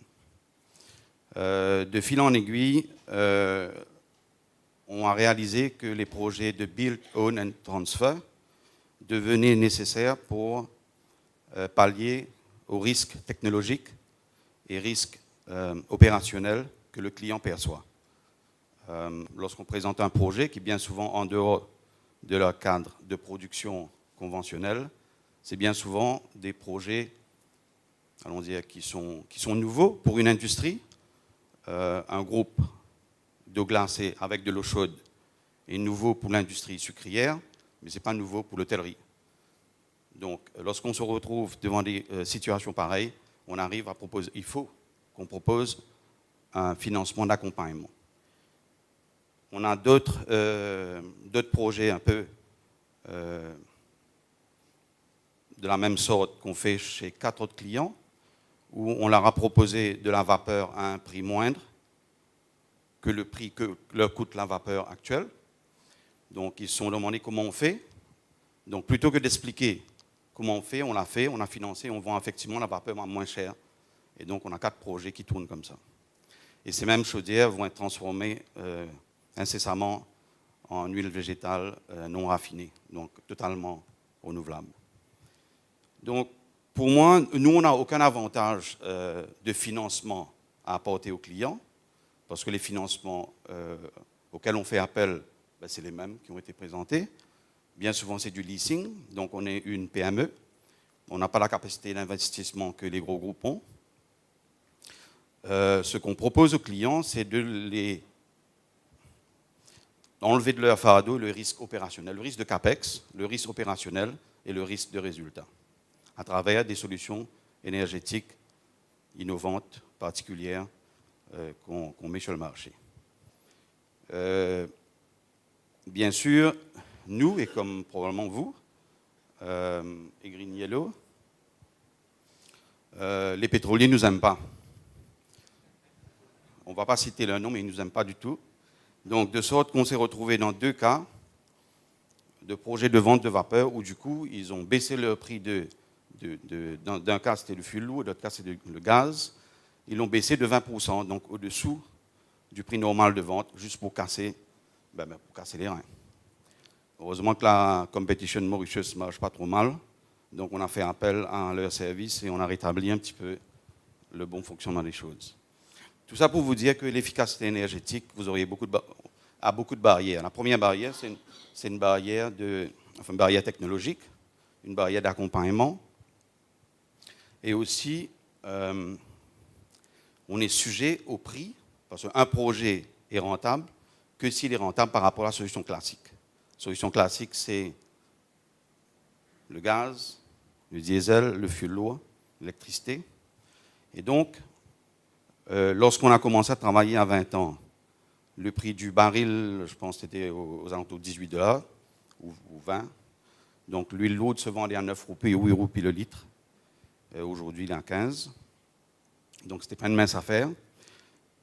De fil en aiguille, on a réalisé que les projets de Build, Own and Transfer devenaient nécessaires pour pallier aux risques technologiques et risques opérationnels que le client perçoit. Lorsqu'on présente un projet qui est bien souvent en dehors de leur cadre de production conventionnelle, c'est bien souvent des projets, allons dire, qui sont nouveaux pour une industrie. Un groupe d'eau glacée avec de l'eau chaude est nouveau pour l'industrie sucrière, mais ce n'est pas nouveau pour l'hôtellerie. Donc, lorsqu'on se retrouve devant des situations pareilles, on arrive à proposer, il faut qu'on propose un financement d'accompagnement. On a d'autres projets un peu de la même sorte qu'on fait chez 4 autres clients, où on leur a proposé de la vapeur à un prix moindre que le prix que leur coûte la vapeur actuelle. Donc ils se sont demandé comment on fait. Donc plutôt que d'expliquer comment on fait, on l'a fait, on a financé, on vend effectivement la vapeur à moins cher. Et donc on a 4 projets qui tournent comme ça. Et ces mêmes chaudières vont être transformées incessamment en huile végétale non raffinée, donc totalement renouvelable. Donc pour moi, nous, on n'a aucun avantage de financement à apporter aux clients, parce que les financements auxquels on fait appel, c'est les mêmes qui ont été présentés. Bien souvent, c'est du leasing, donc on est une PME. On n'a pas la capacité d'investissement que les gros groupes ont. Ce qu'on propose aux clients, c'est d'enlever de leur fardeau le risque opérationnel, le risque de CAPEX, le risque opérationnel et le risque de résultat, à travers des solutions énergétiques innovantes, particulières, qu'on met sur le marché. Bien sûr, nous, et comme probablement vous, et Green Yellow, les pétroliers ne nous aiment pas. On ne va pas citer leur nom, mais ils ne nous aiment pas du tout. Donc, de sorte qu'on s'est retrouvé dans 2 cas de projets de vente de vapeur où, du coup, ils ont baissé leur prix d'un cas, c'était le fuel lourd, de l'autre cas, c'était le gaz. Ils l'ont baissé de 20%, donc au-dessous du prix normal de vente, juste pour casser les reins. Heureusement que la competition Mauritius ne marche pas trop mal. Donc, on a fait appel à leur service et on a rétabli un petit peu le bon fonctionnement des choses. Tout ça pour vous dire que l'efficacité énergétique, vous auriez beaucoup de barrières. La première barrière, c'est une barrière technologique, une barrière d'accompagnement. Et aussi, on est sujet au prix, parce qu'un projet est rentable que s'il est rentable par rapport à la solution classique. La solution classique, c'est le gaz, le diesel, le fuel lourd, l'électricité. Et donc, lorsqu'on a commencé à travailler à 20 ans, le prix du baril, je pense que c'était aux alentours de $18 ou 20. Donc, l'huile lourde se vendait à 9 roupies ou 8 roupies le litre. Aujourd'hui, il est à 15. Donc, ce n'était pas une mince affaire.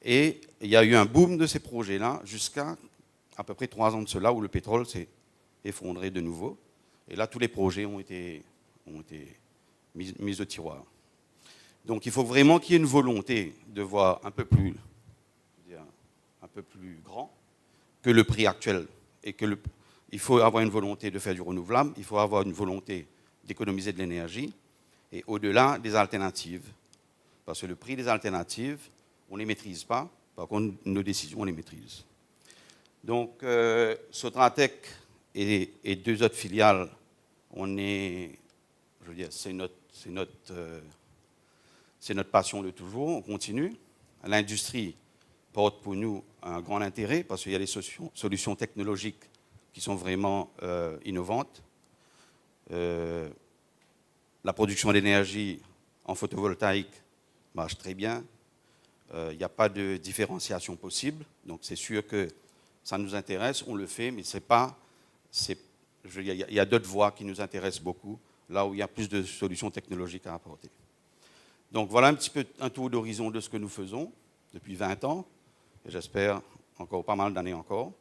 Et il y a eu un boom de ces projets-là jusqu'à à peu près 3 ans de cela où le pétrole s'est effondré de nouveau. Et là, tous les projets ont été mis au tiroir. Donc, il faut vraiment qu'il y ait une volonté de voir un peu plus grand que le prix actuel. Et il faut avoir une volonté de faire du renouvelable, il faut avoir une volonté d'économiser de l'énergie, et au-delà des alternatives. Parce que le prix des alternatives, on ne les maîtrise pas, par contre, nos décisions, on les maîtrise. Donc, Sotratec et 2 autres filiales, c'est notre passion de toujours, on continue. L'industrie porte pour nous un grand intérêt parce qu'il y a des solutions technologiques qui sont vraiment innovantes. La production d'énergie en photovoltaïque marche très bien. Il n'y a pas de différenciation possible. Donc, c'est sûr que ça nous intéresse, on le fait, mais il y a d'autres voies qui nous intéressent beaucoup, là où il y a plus de solutions technologiques à apporter. Donc, voilà un petit peu un tour d'horizon de ce que nous faisons depuis 20 ans, et j'espère encore pas mal d'années encore.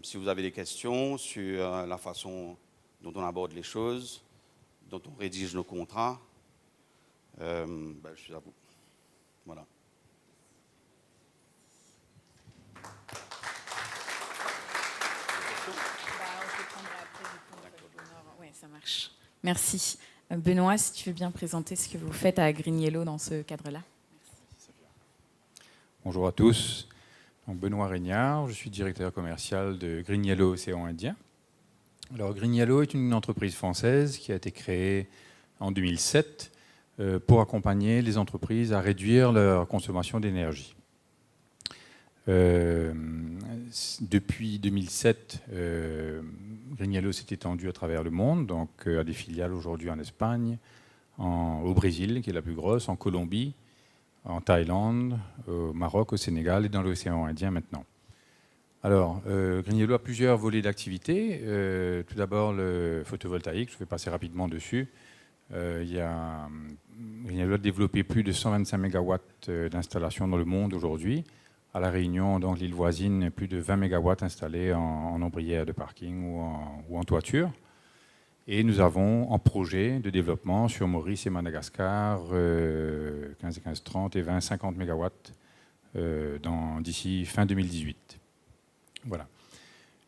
Si vous avez des questions sur la façon dont on aborde les choses, dont on rédige nos contrats, je suis à vous. Voilà. Oui, ça marche. Merci. Benoît, si tu veux bien présenter ce que vous faites à Green Yellow dans ce cadre-là. Bonjour à tous. Donc, Benoît Régnard, je suis directeur commercial de Green Yellow Océan Indien. Alors, Green Yellow est une entreprise française qui a été créée en 2007 pour accompagner les entreprises à réduire leur consommation d'énergie. Depuis 2007, Green Yellow s'est étendu à travers le monde, donc à des filiales aujourd'hui en Espagne, au Brésil, qui est la plus grosse, en Colombie, en Thaïlande, au Maroc, au Sénégal et dans l'océan Indien maintenant. Alors, Green Yellow a plusieurs volets d'activité. Tout d'abord, le photovoltaïque, je vais passer rapidement dessus. Green Yellow a développé plus de 125 MW d'installation dans le monde aujourd'hui. À La Réunion, donc l'île voisine, plus de 20 MW installés en ombrière de parking ou en toiture. Et nous avons en projet de développement sur Maurice et Madagascar 15 et 15, 30 et 20, 50 MW d'ici fin 2018. Voilà.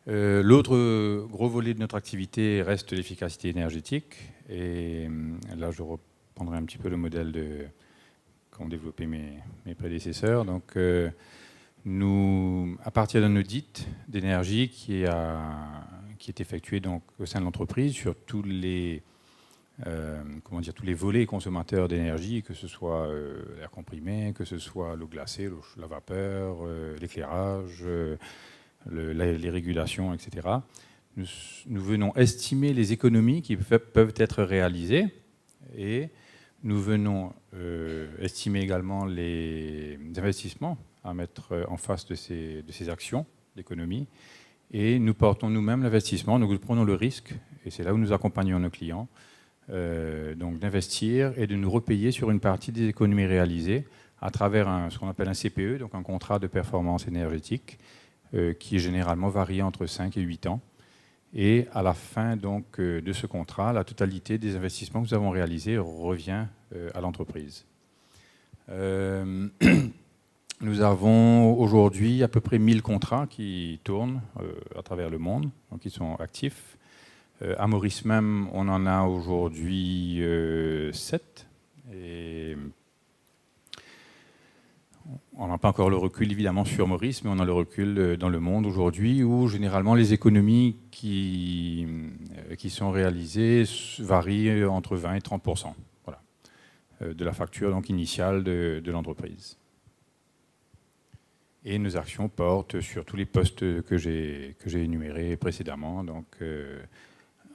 L'autre gros volet de notre activité reste l'efficacité énergétique. Et là, je reprendrai un petit peu le modèle qu'ont développé mes prédécesseurs. Donc, à partir d'un audit d'énergie qui est effectué donc au sein de l'entreprise sur tous les volets consommateurs d'énergie, que ce soit l'air comprimé, que ce soit l'eau glacée, la vapeur, l'éclairage, les régulations, etc. Nous venons estimer les économies qui peuvent être réalisées et nous venons estimer également les investissements à mettre en face de ces actions d'économie. Et nous portons nous-mêmes l'investissement, nous prenons le risque, et c'est là où nous accompagnons nos clients, donc d'investir et de nous repayer sur une partie des économies réalisées à travers ce qu'on appelle un CPE, donc un contrat de performance énergétique, qui est généralement varié entre 5 et 8 ans. Et à la fin donc, de ce contrat, la totalité des investissements que nous avons réalisés revient à l'entreprise. Nous avons aujourd'hui à peu près 1000 contrats qui tournent à travers le monde, donc qui sont actifs. À Maurice même, on en a aujourd'hui 7. Et on n'a pas encore le recul évidemment sur Maurice, mais on a le recul dans le monde aujourd'hui où généralement les économies qui sont réalisées varient entre 20 et 30%, voilà, de la facture donc, initiale de l'entreprise. Et nos actions portent sur tous les postes que j'ai énumérés précédemment. Donc,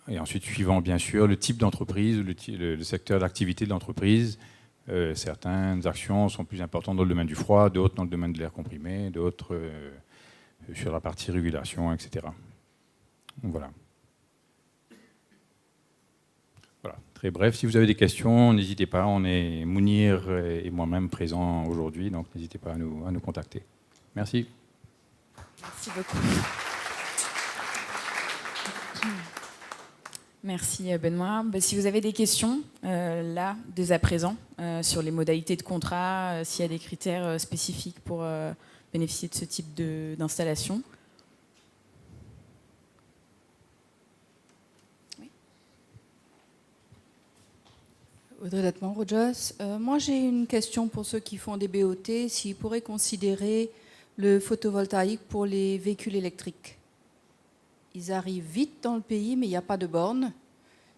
et ensuite, suivant bien sûr le type d'entreprise, le secteur d'activité de l'entreprise, certaines actions sont plus importantes dans le domaine du froid, d'autres dans le domaine de l'air comprimé, d'autres sur la partie régulation, etc. Donc, voilà. Voilà, très bref. Si vous avez des questions, n'hésitez pas. On est Mounir et moi-même présents aujourd'hui, donc n'hésitez pas à nous contacter. Merci. Merci beaucoup. Merci Benoît. Si vous avez des questions, là, dès à présent, sur les modalités de contrat, s'il y a des critères spécifiques pour bénéficier de ce type d'installation. Oui. Audrey Latman-Rogers. Moi, j'ai une question pour ceux qui font des BOT, s'ils pourraient considérer le photovoltaïque pour les véhicules électriques. Ils arrivent vite dans le pays, mais il n'y a pas de borne.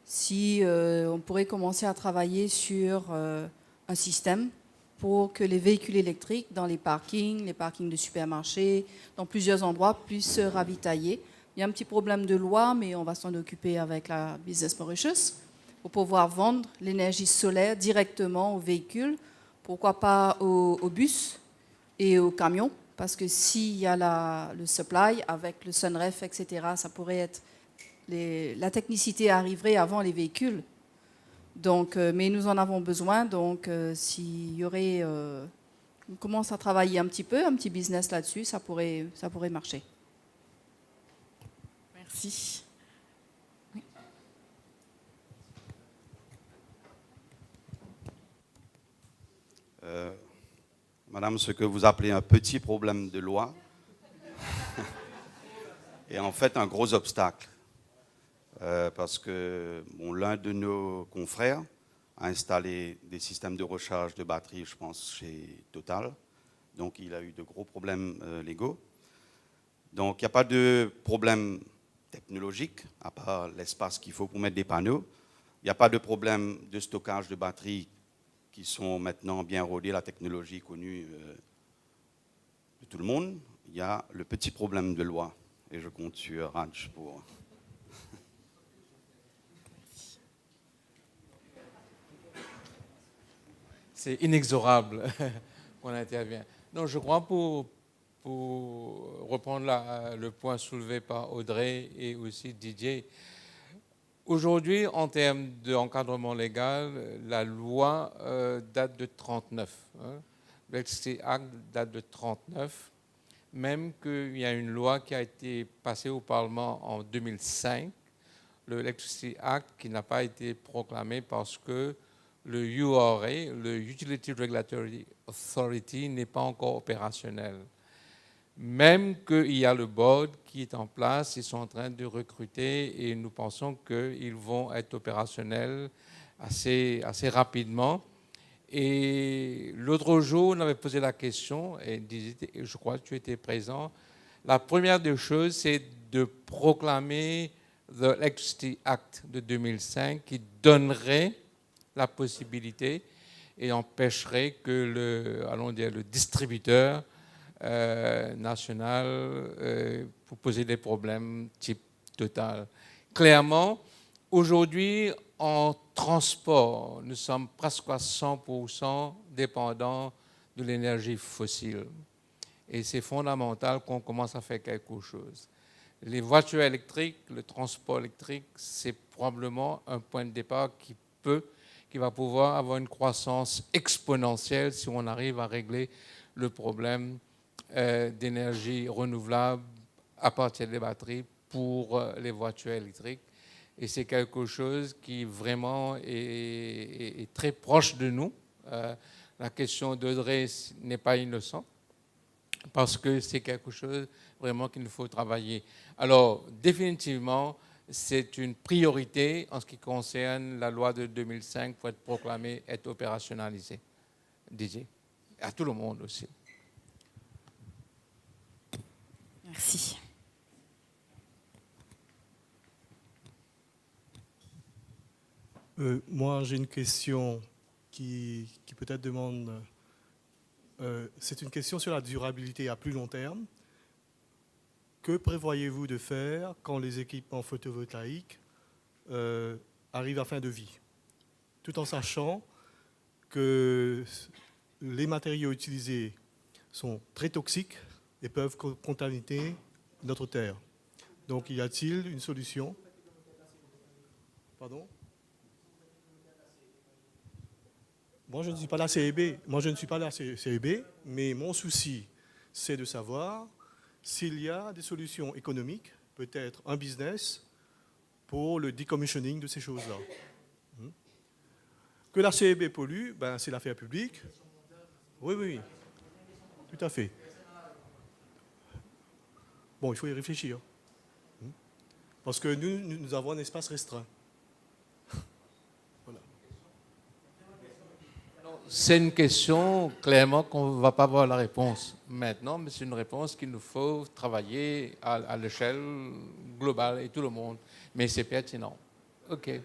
Si on pourrait commencer à travailler sur un système pour que les véhicules électriques dans les parkings de supermarchés, dans plusieurs endroits, puissent se ravitailler. Il y a un petit problème de loi, mais on va s'en occuper avec la Business Mauritius pour pouvoir vendre l'énergie solaire directement aux véhicules, pourquoi pas aux bus et aux camions. Parce que s'il y a le supply avec le Sunref, etc., ça pourrait être... la technicité arriverait avant les véhicules. Donc, mais nous en avons besoin. Donc, s'il y aurait... on commence à travailler un petit business là-dessus, ça pourrait marcher. Merci. Oui. Madame, ce que vous appelez un petit problème de loi est en fait un gros obstacle. Parce que l'un de nos confrères a installé des systèmes de recharge de batterie, je pense, chez Total. Donc, il a eu de gros problèmes légaux. Donc, il n'y a pas de problème technologique, à part l'espace qu'il faut pour mettre des panneaux. Il n'y a pas de problème de stockage de batterie qui sont maintenant bien rodés, la technologie connue de tout le monde. Il y a le petit problème de loi. Et je compte sur Raj pour... C'est inexorable qu'on intervient. Non, je crois pour reprendre le point soulevé par Audrey et aussi Didier, aujourd'hui, en termes d'encadrement légal, la loi date de 1939. L'Electricity Act date de 1939, même qu'il y a une loi qui a été passée au Parlement en 2005, le Electricity Act, qui n'a pas été proclamé parce que le URA, le Utility Regulatory Authority, n'est pas encore opérationnel. Même qu'il y a le board qui est en place, ils sont en train de recruter et nous pensons qu'ils vont être opérationnels assez rapidement. Et l'autre jour, on avait posé la question, et je crois que tu étais présent. La première des choses, c'est de proclamer the Electricity Act de 2005 qui donnerait la possibilité et empêcherait que le distributeur national pour poser des problèmes type Total. Clairement, Aujourd'hui, en transport, nous sommes presque à 100% dépendants de l'énergie fossile. Et c'est fondamental qu'on commence à faire quelque chose. Les voitures électriques, le transport électrique, c'est probablement un point de départ qui va pouvoir avoir une croissance exponentielle si on arrive à régler le problème d'énergie renouvelable à partir des batteries pour les voitures électriques. Et c'est quelque chose qui vraiment est très proche de nous. La question d'Audrey n'est pas innocente, parce que c'est quelque chose vraiment qu'il nous faut travailler. Alors, définitivement, c'est une priorité en ce qui concerne la loi de 2005 pour être proclamée, être opérationnalisée. Didier, à tout le monde aussi. Merci. Moi, j'ai une question qui peut-être demande... c'est une question sur la durabilité à plus long terme. Que prévoyez-vous de faire quand les équipements photovoltaïques arrivent à fin de vie, tout en sachant que les matériaux utilisés sont très toxiques et peuvent contaminer notre terre? Donc, y a-t-il une solution? Pardon? Moi, je ne suis pas la CEB. Moi, je ne suis pas la CEB, mais mon souci, c'est de savoir s'il y a des solutions économiques, peut-être un business, pour le decommissioning de ces choses-là. Que la CEB pollue, ben, c'est l'affaire publique. Oui, oui, tout à fait. Bon, il faut y réfléchir. Parce que nous avons un espace restreint. Voilà. C'est une question, clairement, qu'on ne va pas avoir la réponse maintenant, mais c'est une réponse qu'il nous faut travailler à l'échelle globale et tout le monde. Mais c'est pertinent. OK. Yeah.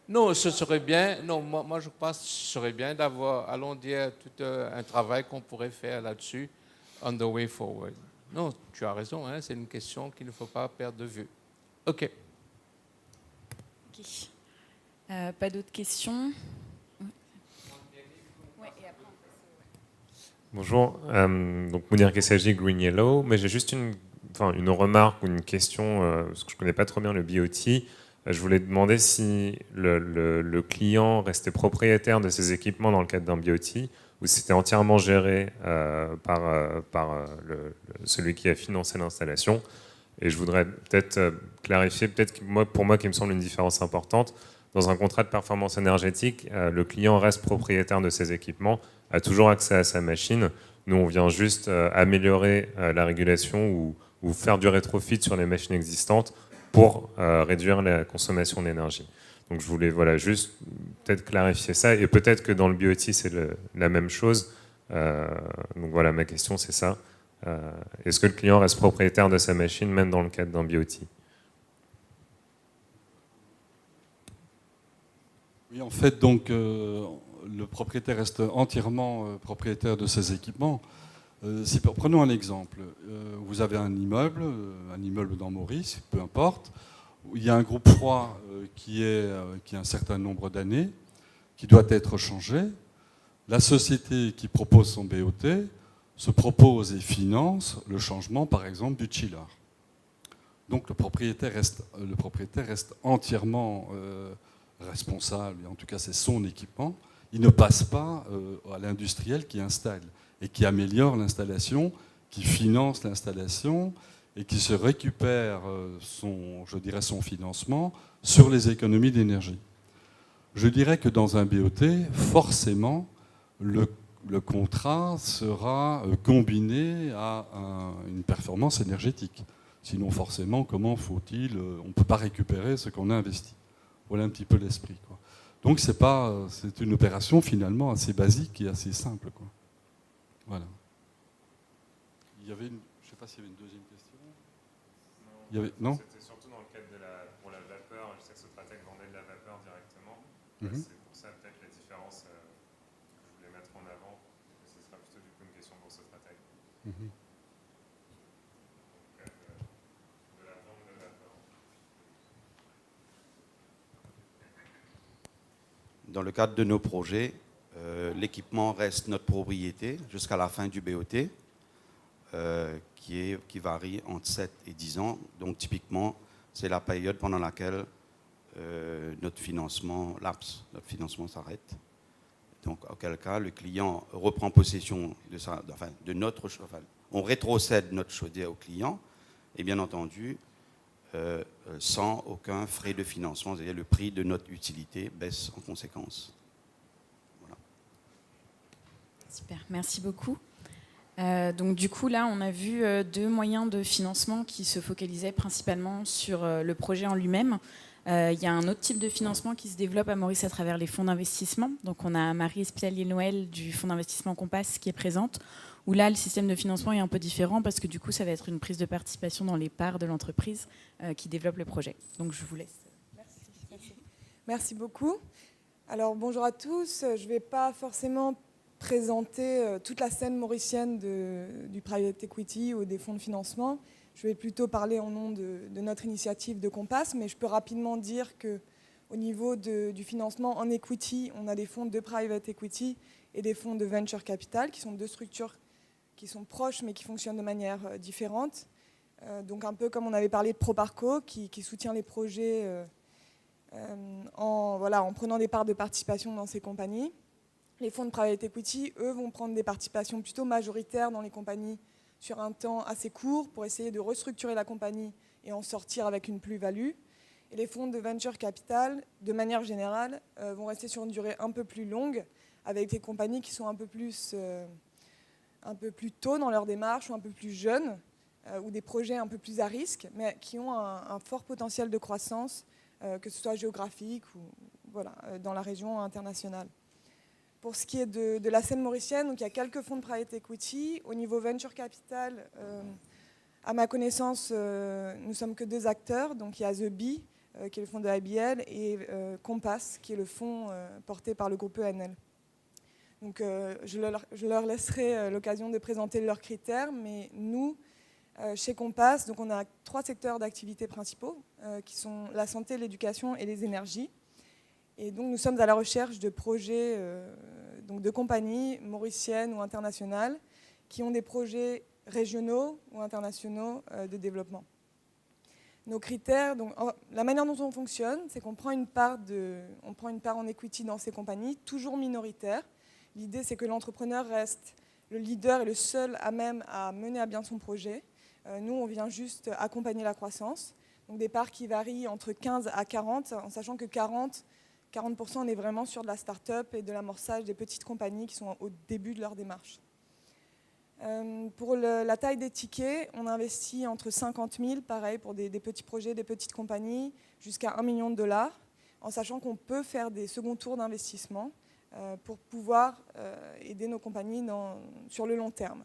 Non, ce serait bien. Non, moi je pense que ce serait bien d'avoir, allons dire, tout un travail qu'on pourrait faire là-dessus, on the way forward. Non, tu as raison, hein, c'est une question qu'il ne faut pas perdre de vue. OK. OK. Pas d'autres questions? Bonjour, donc Mounir Kessaji, Green Yellow, mais j'ai juste une remarque ou une question, parce que je ne connais pas trop bien le BOT. Je voulais demander si le client restait propriétaire de ses équipements dans le cadre d'un BOT, ou si c'était entièrement géré par celui qui a financé l'installation. Et je voudrais peut-être clarifier, pour moi qui me semble une différence importante, dans un contrat de performance énergétique, le client reste propriétaire de ses équipements, a toujours accès à sa machine. Nous, on vient juste améliorer la régulation ou faire du rétrofit sur les machines existantes pour réduire la consommation d'énergie. Donc je voulais juste peut-être clarifier ça, et peut-être que dans le BOT, c'est la même chose. Donc voilà, ma question, c'est ça. Est-ce que le client reste propriétaire de sa machine, même dans le cadre d'un BOT? Oui, en fait, donc, le propriétaire reste entièrement propriétaire de ses équipements. Prenons un exemple. Vous avez un immeuble dans Maurice, peu importe, où il y a un groupe froid qui a un certain nombre d'années, qui doit être changé. La société qui propose son BOT se propose et finance le changement, par exemple, du chiller. Donc le propriétaire reste entièrement responsable, et en tout cas c'est son équipement. Il ne passe pas à l'industriel qui installe et qui améliore l'installation, qui finance l'installation et qui se récupère son financement sur les économies d'énergie. Je dirais que dans un BOT, forcément, le contrat sera combiné à une performance énergétique. Sinon, forcément, comment faut-il... on ne peut pas récupérer ce qu'on a investi. Voilà un petit peu l'esprit, quoi. Donc c'est une opération finalement assez basique et assez simple, quoi. Voilà. Il y avait je ne sais pas s'il y avait une deuxième question. Non. C'était surtout dans le cadre pour la vapeur. Je sais que Sotratec vendait de la vapeur directement. C'est pour ça peut-être la différence que je voulais mettre en avant. Ce sera plutôt du coup une question pour Sotratec. De la vente de vapeur. dans le cadre de nos projets, l'équipement reste notre propriété jusqu'à la fin du BOT, qui varie entre 7 et 10 ans. Donc typiquement, c'est la période pendant laquelle notre financement lapse, notre financement s'arrête. Donc auquel cas, le client reprend possession de notre chaudière, on rétrocède notre chaudière au client, et bien entendu, sans aucun frais de financement, c'est-à-dire le prix de notre utilité baisse en conséquence. Voilà. Super, merci beaucoup. Donc du coup, là, on a vu deux moyens de financement qui se focalisaient principalement sur le projet en lui-même. Il y a un autre type de financement qui se développe à Maurice à travers les fonds d'investissement. Donc on a Marie Espialier-Noël du fonds d'investissement Compass qui est présente, où là, le système de financement est un peu différent parce que du coup, ça va être une prise de participation dans les parts de l'entreprise qui développe le projet. Donc je vous laisse. Merci beaucoup. Alors bonjour à tous. Je ne vais pas forcément présenter toute la scène mauricienne du private equity ou des fonds de financement. Je vais plutôt parler en nom de notre initiative de Compass, mais je peux rapidement dire qu'au niveau du financement en equity, on a des fonds de private equity et des fonds de venture capital, qui sont deux structures qui sont proches mais qui fonctionnent de manière différente. Donc un peu comme on avait parlé de Proparco, qui soutient les projets en prenant des parts de participation dans ces compagnies. Les fonds de private equity, eux, vont prendre des participations plutôt majoritaires dans les compagnies sur un temps assez court pour essayer de restructurer la compagnie et en sortir avec une plus-value. Et les fonds de venture capital, de manière générale, vont rester sur une durée un peu plus longue, avec des compagnies qui sont un peu plus tôt dans leur démarche ou un peu plus jeunes, ou des projets un peu plus à risque, mais qui ont un fort potentiel de croissance, que ce soit géographique ou dans la région internationale. Pour ce qui est de la scène mauricienne, donc il y a quelques fonds de private equity. Au niveau venture capital, à ma connaissance, nous ne sommes que deux acteurs. Donc il y a The Bee, qui est le fonds de IBL, et Compass, qui est le fonds porté par le groupe ENL. Donc je leur laisserai l'occasion de présenter leurs critères, mais nous, chez Compass, donc on a 3 secteurs d'activité principaux, qui sont la santé, l'éducation et les énergies. Et donc nous sommes à la recherche de projets, donc de compagnies mauriciennes ou internationales qui ont des projets régionaux ou internationaux de développement. Nos critères, donc, la manière dont on fonctionne, c'est qu'on prend une part en equity dans ces compagnies, toujours minoritaire. L'idée, c'est que l'entrepreneur reste le leader et le seul à même à mener à bien son projet. Nous, on vient juste accompagner la croissance. Donc des parts qui varient entre 15 à 40, en sachant que 40%, on est vraiment sur de la start-up et de l'amorçage des petites compagnies qui sont au début de leur démarche. Pour la taille des tickets, on investit entre 50 000, pareil, pour des petits projets, des petites compagnies, jusqu'à 1 million de dollars, en sachant qu'on peut faire des seconds tours d'investissement pour pouvoir aider nos compagnies sur le long terme.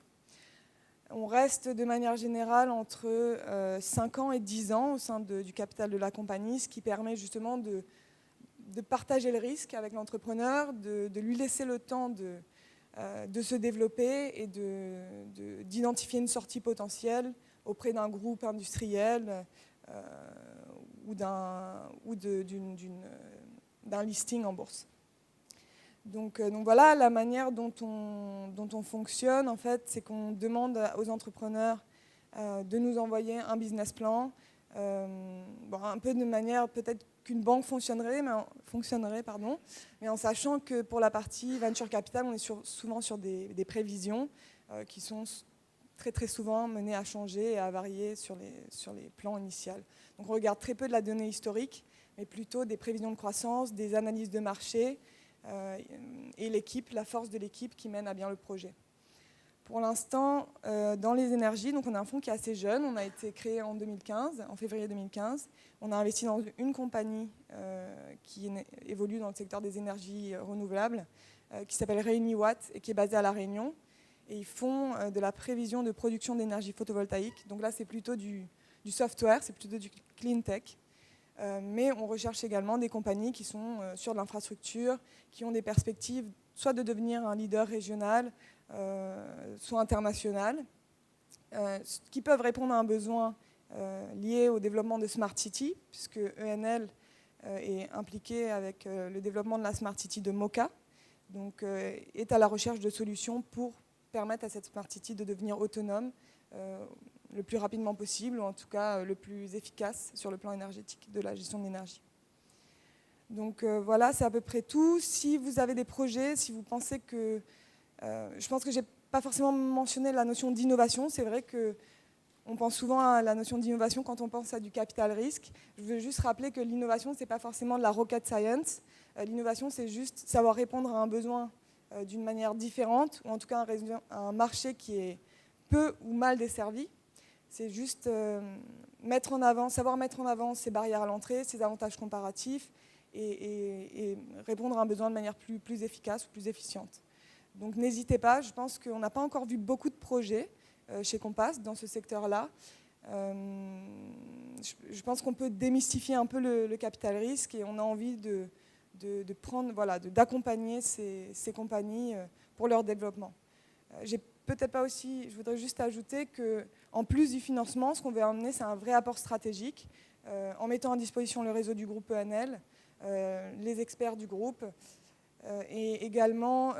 On reste de manière générale entre 5 ans et 10 ans au sein du capital de la compagnie, ce qui permet justement de partager le risque avec l'entrepreneur, de lui laisser le temps de se développer et d'identifier une sortie potentielle auprès d'un groupe industriel ou d'un listing en bourse. Donc voilà, la manière dont on fonctionne, en fait, c'est qu'on demande aux entrepreneurs de nous envoyer un business plan, un peu de manière peut-être qu'une banque fonctionnerait, mais en sachant que pour la partie venture capital, on est souvent sur des prévisions qui sont très très souvent menées à changer et à varier sur les plans initiaux. Donc on regarde très peu de la donnée historique, mais plutôt des prévisions de croissance, des analyses de marché et la force de l'équipe qui mène à bien le projet. Pour l'instant, dans les énergies, donc on a un fonds qui est assez jeune. On a été créé en février 2015. On a investi dans une compagnie qui évolue dans le secteur des énergies renouvelables, qui s'appelle Réuniwatt et qui est basée à La Réunion. Et ils font de la prévision de production d'énergie photovoltaïque. Donc là, c'est plutôt du software, c'est plutôt du clean tech. Mais on recherche également des compagnies qui sont sur de l'infrastructure, qui ont des perspectives soit de devenir un leader régional, soit international, qui peuvent répondre à un besoin lié au développement de Smart City, puisque ENL est impliqué avec le développement de la Smart City de Mocha, donc est à la recherche de solutions pour permettre à cette Smart City de devenir autonome le plus rapidement possible, ou en tout cas le plus efficace sur le plan énergétique de la gestion de l'énergie. Donc voilà, c'est à peu près tout. Si vous avez des projets, si vous pensez que... je pense que je n'ai pas forcément mentionné la notion d'innovation. C'est vrai qu'on pense souvent à la notion d'innovation quand on pense à du capital risque. Je veux juste rappeler que l'innovation, ce n'est pas forcément de la rocket science. L'innovation, c'est juste savoir répondre à un besoin d'une manière différente, ou en tout cas un marché qui est peu ou mal desservi. C'est juste savoir mettre en avant ses barrières à l'entrée, ses avantages comparatifs, et répondre à un besoin de manière plus efficace ou plus efficiente. Donc n'hésitez pas, je pense qu'on n'a pas encore vu beaucoup de projets chez Compass dans ce secteur-là. Je pense qu'on peut démystifier un peu le capital risque, et on a envie d'accompagner ces compagnies pour leur développement. Je voudrais juste ajouter qu'en plus du financement, ce qu'on veut amener, c'est un vrai apport stratégique, en mettant à disposition le réseau du groupe ENL, les experts du groupe, et également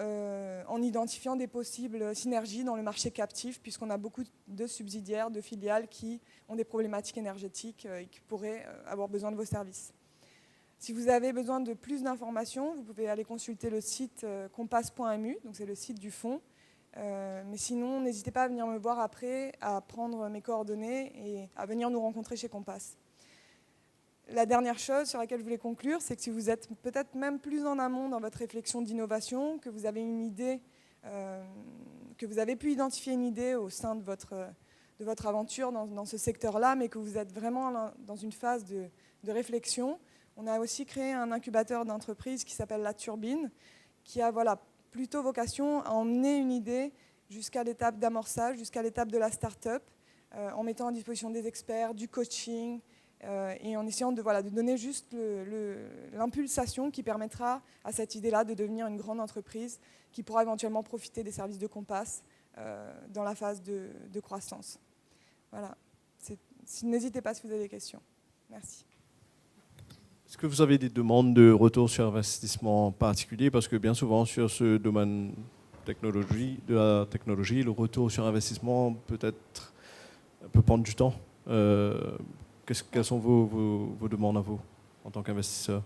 en identifiant des possibles synergies dans le marché captif, puisqu'on a beaucoup de subsidiaires, de filiales qui ont des problématiques énergétiques et qui pourraient avoir besoin de vos services. Si vous avez besoin de plus d'informations, vous pouvez aller consulter le site compass.mu, donc c'est le site du fonds. Mais sinon, n'hésitez pas à venir me voir après, à prendre mes coordonnées et à venir nous rencontrer chez Compass. La dernière chose sur laquelle je voulais conclure, c'est que si vous êtes peut-être même plus en amont dans votre réflexion d'innovation, que vous avez une idée, que vous avez pu identifier une idée au sein de votre aventure dans ce secteur-là, mais que vous êtes vraiment dans une phase de réflexion, on a aussi créé un incubateur d'entreprise qui s'appelle La Turbine, qui a plutôt vocation à emmener une idée jusqu'à l'étape d'amorçage, jusqu'à l'étape de la start-up, en mettant à disposition des experts, du coaching, et en essayant de donner juste l'impulsation qui permettra à cette idée-là de devenir une grande entreprise qui pourra éventuellement profiter des services de Compass dans la phase de croissance. Voilà. N'hésitez pas si vous avez des questions. Merci. Est-ce que vous avez des demandes de retour sur investissement particulier? Parce que bien souvent, sur ce domaine de la technologie, le retour sur investissement peut prendre du temps. Quelles sont vos demandes à vous, en tant qu'investisseur?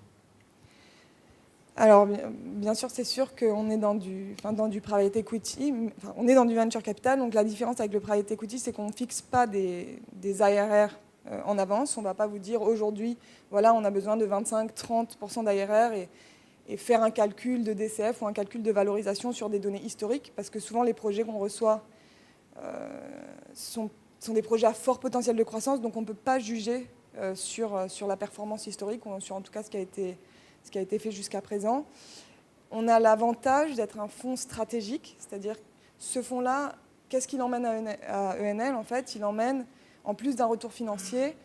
Alors, bien sûr, c'est sûr qu'on est dans du private equity, on est dans du venture capital. Donc la différence avec le private equity, c'est qu'on ne fixe pas des IRR en avance. On ne va pas vous dire aujourd'hui, voilà, on a besoin de 25-30% d'IRR et faire un calcul de DCF ou un calcul de valorisation sur des données historiques, parce que souvent les projets qu'on reçoit sont des projets à fort potentiel de croissance, donc on ne peut pas juger sur la performance historique, ou sur en tout cas ce qui a été fait jusqu'à présent. On a l'avantage d'être un fonds stratégique, c'est-à-dire ce fonds-là, qu'est-ce qu'il emmène à ENL? En fait, il emmène, en plus d'un retour financier,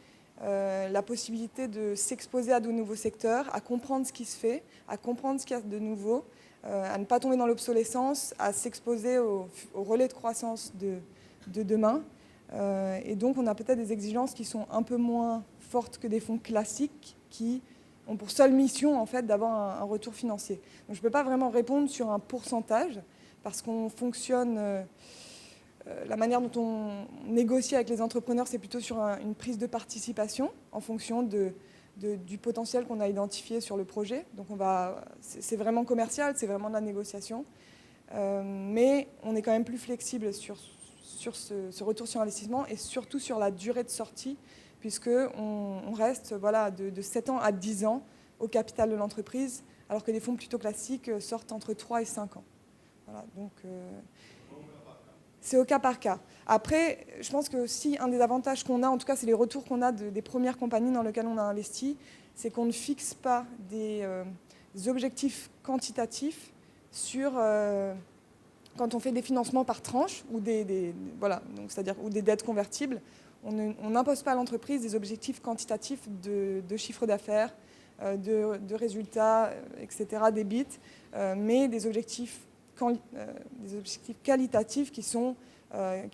la possibilité de s'exposer à de nouveaux secteurs, à comprendre ce qui se fait, à comprendre ce qu'il y a de nouveau, à ne pas tomber dans l'obsolescence, à s'exposer au relais de croissance de demain. Et donc, on a peut-être des exigences qui sont un peu moins fortes que des fonds classiques qui ont pour seule mission, en fait, d'avoir un retour financier. Donc, je ne peux pas vraiment répondre sur un pourcentage, parce qu'on fonctionne... la manière dont on négocie avec les entrepreneurs, c'est plutôt sur une prise de participation en fonction du potentiel qu'on a identifié sur le projet. Donc c'est vraiment commercial, c'est vraiment de la négociation. Mais on est quand même plus flexible sur ce retour sur investissement, et surtout sur la durée de sortie, puisqu'on reste de 7 ans à 10 ans au capital de l'entreprise, alors que les fonds plutôt classiques sortent entre 3 et 5 ans. Voilà, donc... c'est au cas par cas. Après, je pense que aussi un des avantages qu'on a, en tout cas c'est les retours qu'on a des premières compagnies dans lesquelles on a investi, c'est qu'on ne fixe pas des objectifs quantitatifs quand on fait des financements par tranche ou ou des dettes convertibles. On n'impose pas à l'entreprise des objectifs quantitatifs de chiffre d'affaires, de résultats, etc., d'EBIT, mais des objectifs qualitatifs qui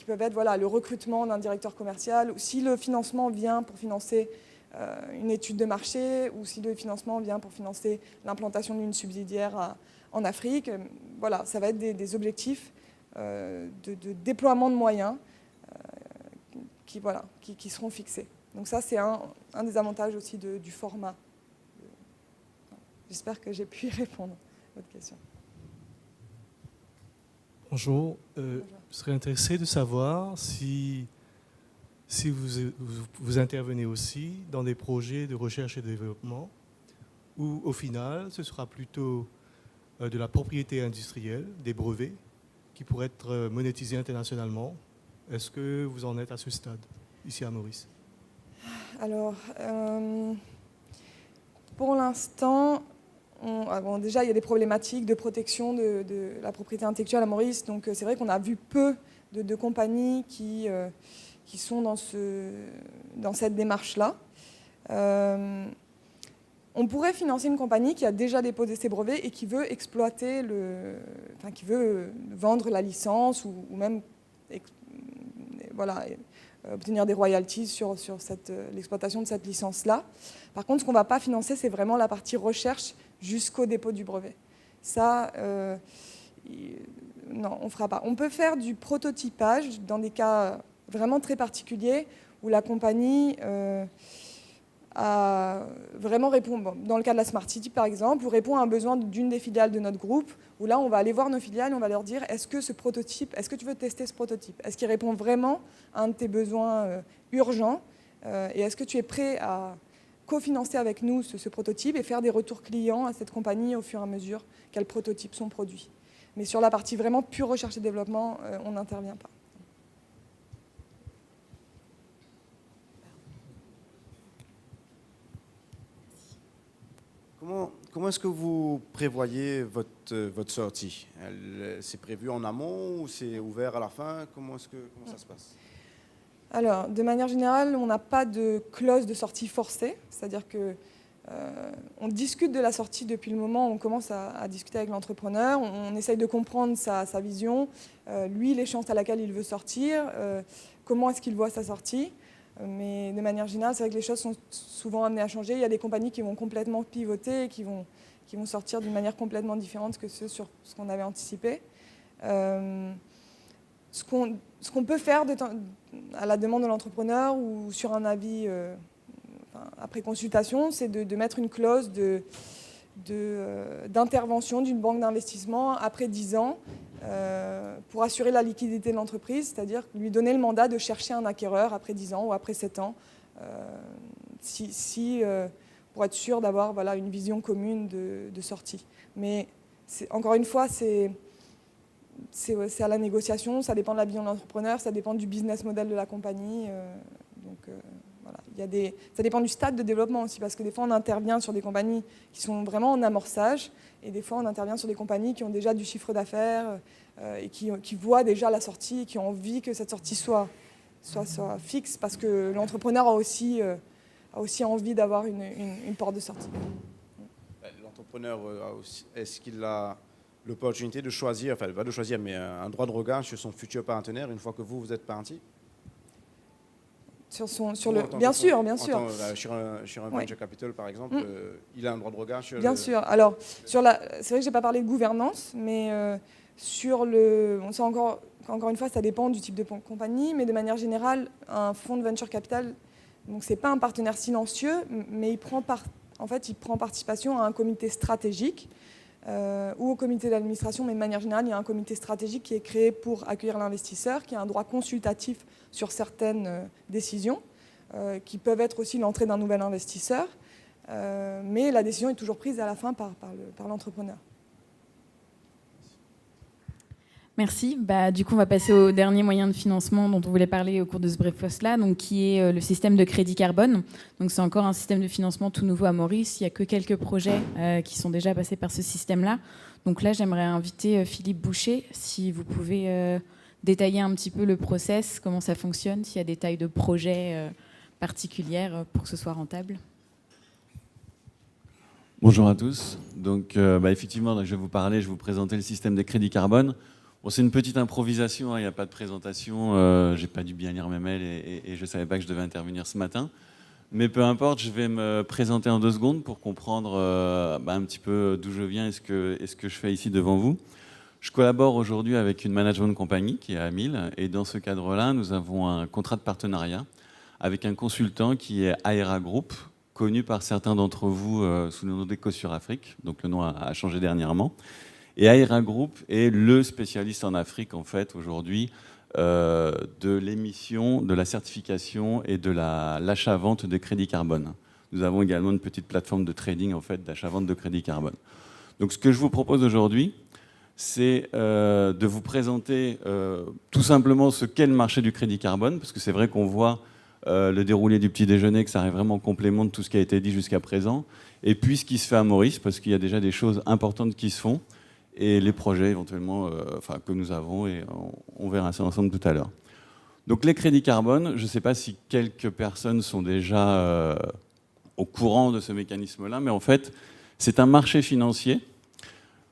peuvent être le recrutement d'un directeur commercial, ou si le financement vient pour financer une étude de marché ou si le financement vient pour financer l'implantation d'une subsidiaire en Afrique. Voilà, ça va être des objectifs de déploiement de moyens qui seront fixés. Donc ça, c'est un des avantages aussi du format. J'espère que j'ai pu y répondre à votre question. Bonjour. Je serais intéressé de savoir si vous intervenez aussi dans des projets de recherche et de développement où, au final, ce sera plutôt de la propriété industrielle, des brevets, qui pourraient être monétisés internationalement. Est-ce que vous en êtes à ce stade, ici à Maurice? Alors, pour l'instant, déjà, il y a des problématiques de protection de la propriété intellectuelle à Maurice. Donc, c'est vrai qu'on a vu peu de compagnies qui sont dans cette démarche-là. On pourrait financer une compagnie qui a déjà déposé ses brevets et qui veut exploiter qui veut vendre la licence ou même obtenir des royalties sur l'exploitation de cette licence-là. Par contre, ce qu'on ne va pas financer, c'est vraiment la partie recherche jusqu'au dépôt du brevet. Ça, non, on ne fera pas. On peut faire du prototypage dans des cas vraiment très particuliers où la compagnie a vraiment répondu, dans le cas de la Smart City par exemple, où répond à un besoin d'une des filiales de notre groupe, où là on va aller voir nos filiales et on va leur dire est-ce que tu veux tester ce prototype? Est-ce qu'il répond vraiment à un de tes besoins urgents? Et est-ce que tu es prêt à cofinancer avec nous ce prototype et faire des retours clients à cette compagnie au fur et à mesure qu'elle prototype son produit? Mais sur la partie vraiment pure recherche et développement, on n'intervient pas. Comment est-ce que vous prévoyez votre sortie? C'est prévu en amont ou c'est ouvert à la fin? Comment ça se passe? Alors, de manière générale, on n'a pas de clause de sortie forcée. C'est-à-dire qu'on discute de la sortie depuis le moment où on commence à discuter avec l'entrepreneur. On essaye de comprendre sa vision, lui, l'échéance à laquelle il veut sortir, comment est-ce qu'il voit sa sortie. Mais de manière générale, c'est vrai que les choses sont souvent amenées à changer. Il y a des compagnies qui vont complètement pivoter et qui vont sortir d'une manière complètement différente que ce qu'on avait anticipé. Ce qu'on peut faire à la demande de l'entrepreneur ou sur un avis après consultation, c'est de mettre une clause d'intervention d'une banque d'investissement après 10 ans pour assurer la liquidité de l'entreprise, c'est-à-dire lui donner le mandat de chercher un acquéreur après 10 ans ou après 7 ans, pour être sûr d'avoir une vision commune de sortie. Mais encore une fois, c'est à la négociation, ça dépend de la vision de l'entrepreneur, ça dépend du business model de la compagnie. Ça dépend du stade de développement aussi, parce que des fois on intervient sur des compagnies qui sont vraiment en amorçage, et des fois on intervient sur des compagnies qui ont déjà du chiffre d'affaires et qui voient déjà la sortie et qui ont envie que cette sortie soit fixe, parce que l'entrepreneur a aussi envie d'avoir une porte de sortie. L'entrepreneur, est-ce qu'il a l'opportunité de choisir, enfin pas de choisir, mais un droit de regard sur son futur partenaire une fois que vous êtes parti? Bien sûr. Sur un venture capital, par exemple, il a un droit de regard sur... Bien sûr. Alors, c'est vrai que je n'ai pas parlé de gouvernance, mais on sait encore une fois, ça dépend du type de compagnie, mais de manière générale, un fonds de venture capital, donc c'est pas un partenaire silencieux, mais il prend participation à un comité stratégique ou au comité d'administration, mais de manière générale, il y a un comité stratégique qui est créé pour accueillir l'investisseur, qui a un droit consultatif sur certaines décisions, qui peuvent être aussi l'entrée d'un nouvel investisseur, mais la décision est toujours prise à la fin par l'entrepreneur. Merci. Du coup, on va passer au dernier moyen de financement dont on voulait parler au cours de ce breakfast-là, donc qui est le système de crédit carbone. Donc, c'est encore un système de financement tout nouveau à Maurice. Il n'y a que quelques projets qui sont déjà passés par ce système-là. Donc là, j'aimerais inviter Philippe Boucher, si vous pouvez détailler un petit peu le process, comment ça fonctionne, s'il y a des tailles de projets particulières pour que ce soit rentable. Bonjour à tous. Donc, effectivement, je vais vous présenter le système des crédits carbone. Bon, c'est une petite improvisation, il n'y a pas de présentation. J'ai pas dû bien lire mes mails et je ne savais pas que je devais intervenir ce matin. Mais peu importe, je vais me présenter en 2 secondes pour comprendre un petit peu d'où je viens et ce que je fais ici devant vous. Je collabore aujourd'hui avec une management compagnie qui est à 1000 et dans ce cadre-là, nous avons un contrat de partenariat avec un consultant qui est Aera Group, connu par certains d'entre vous sous le nom d'Ecosur Afrique, donc le nom a changé dernièrement. Et Aera Group est le spécialiste en Afrique en fait aujourd'hui de l'émission, de la certification et de l'achat-vente des crédits carbone. Nous avons également une petite plateforme de trading en fait, d'achat-vente de crédits carbone. Donc ce que je vous propose aujourd'hui, c'est de vous présenter tout simplement ce qu'est le marché du crédit carbone, parce que c'est vrai qu'on voit le déroulé du petit déjeuner, que ça arrive vraiment en complément de tout ce qui a été dit jusqu'à présent, et puis ce qui se fait à Maurice, parce qu'il y a déjà des choses importantes qui se font, et les projets éventuellement que nous avons, et on verra ça ensemble tout à l'heure. Donc les crédits carbone, je ne sais pas si quelques personnes sont déjà au courant de ce mécanisme-là, mais en fait, c'est un marché financier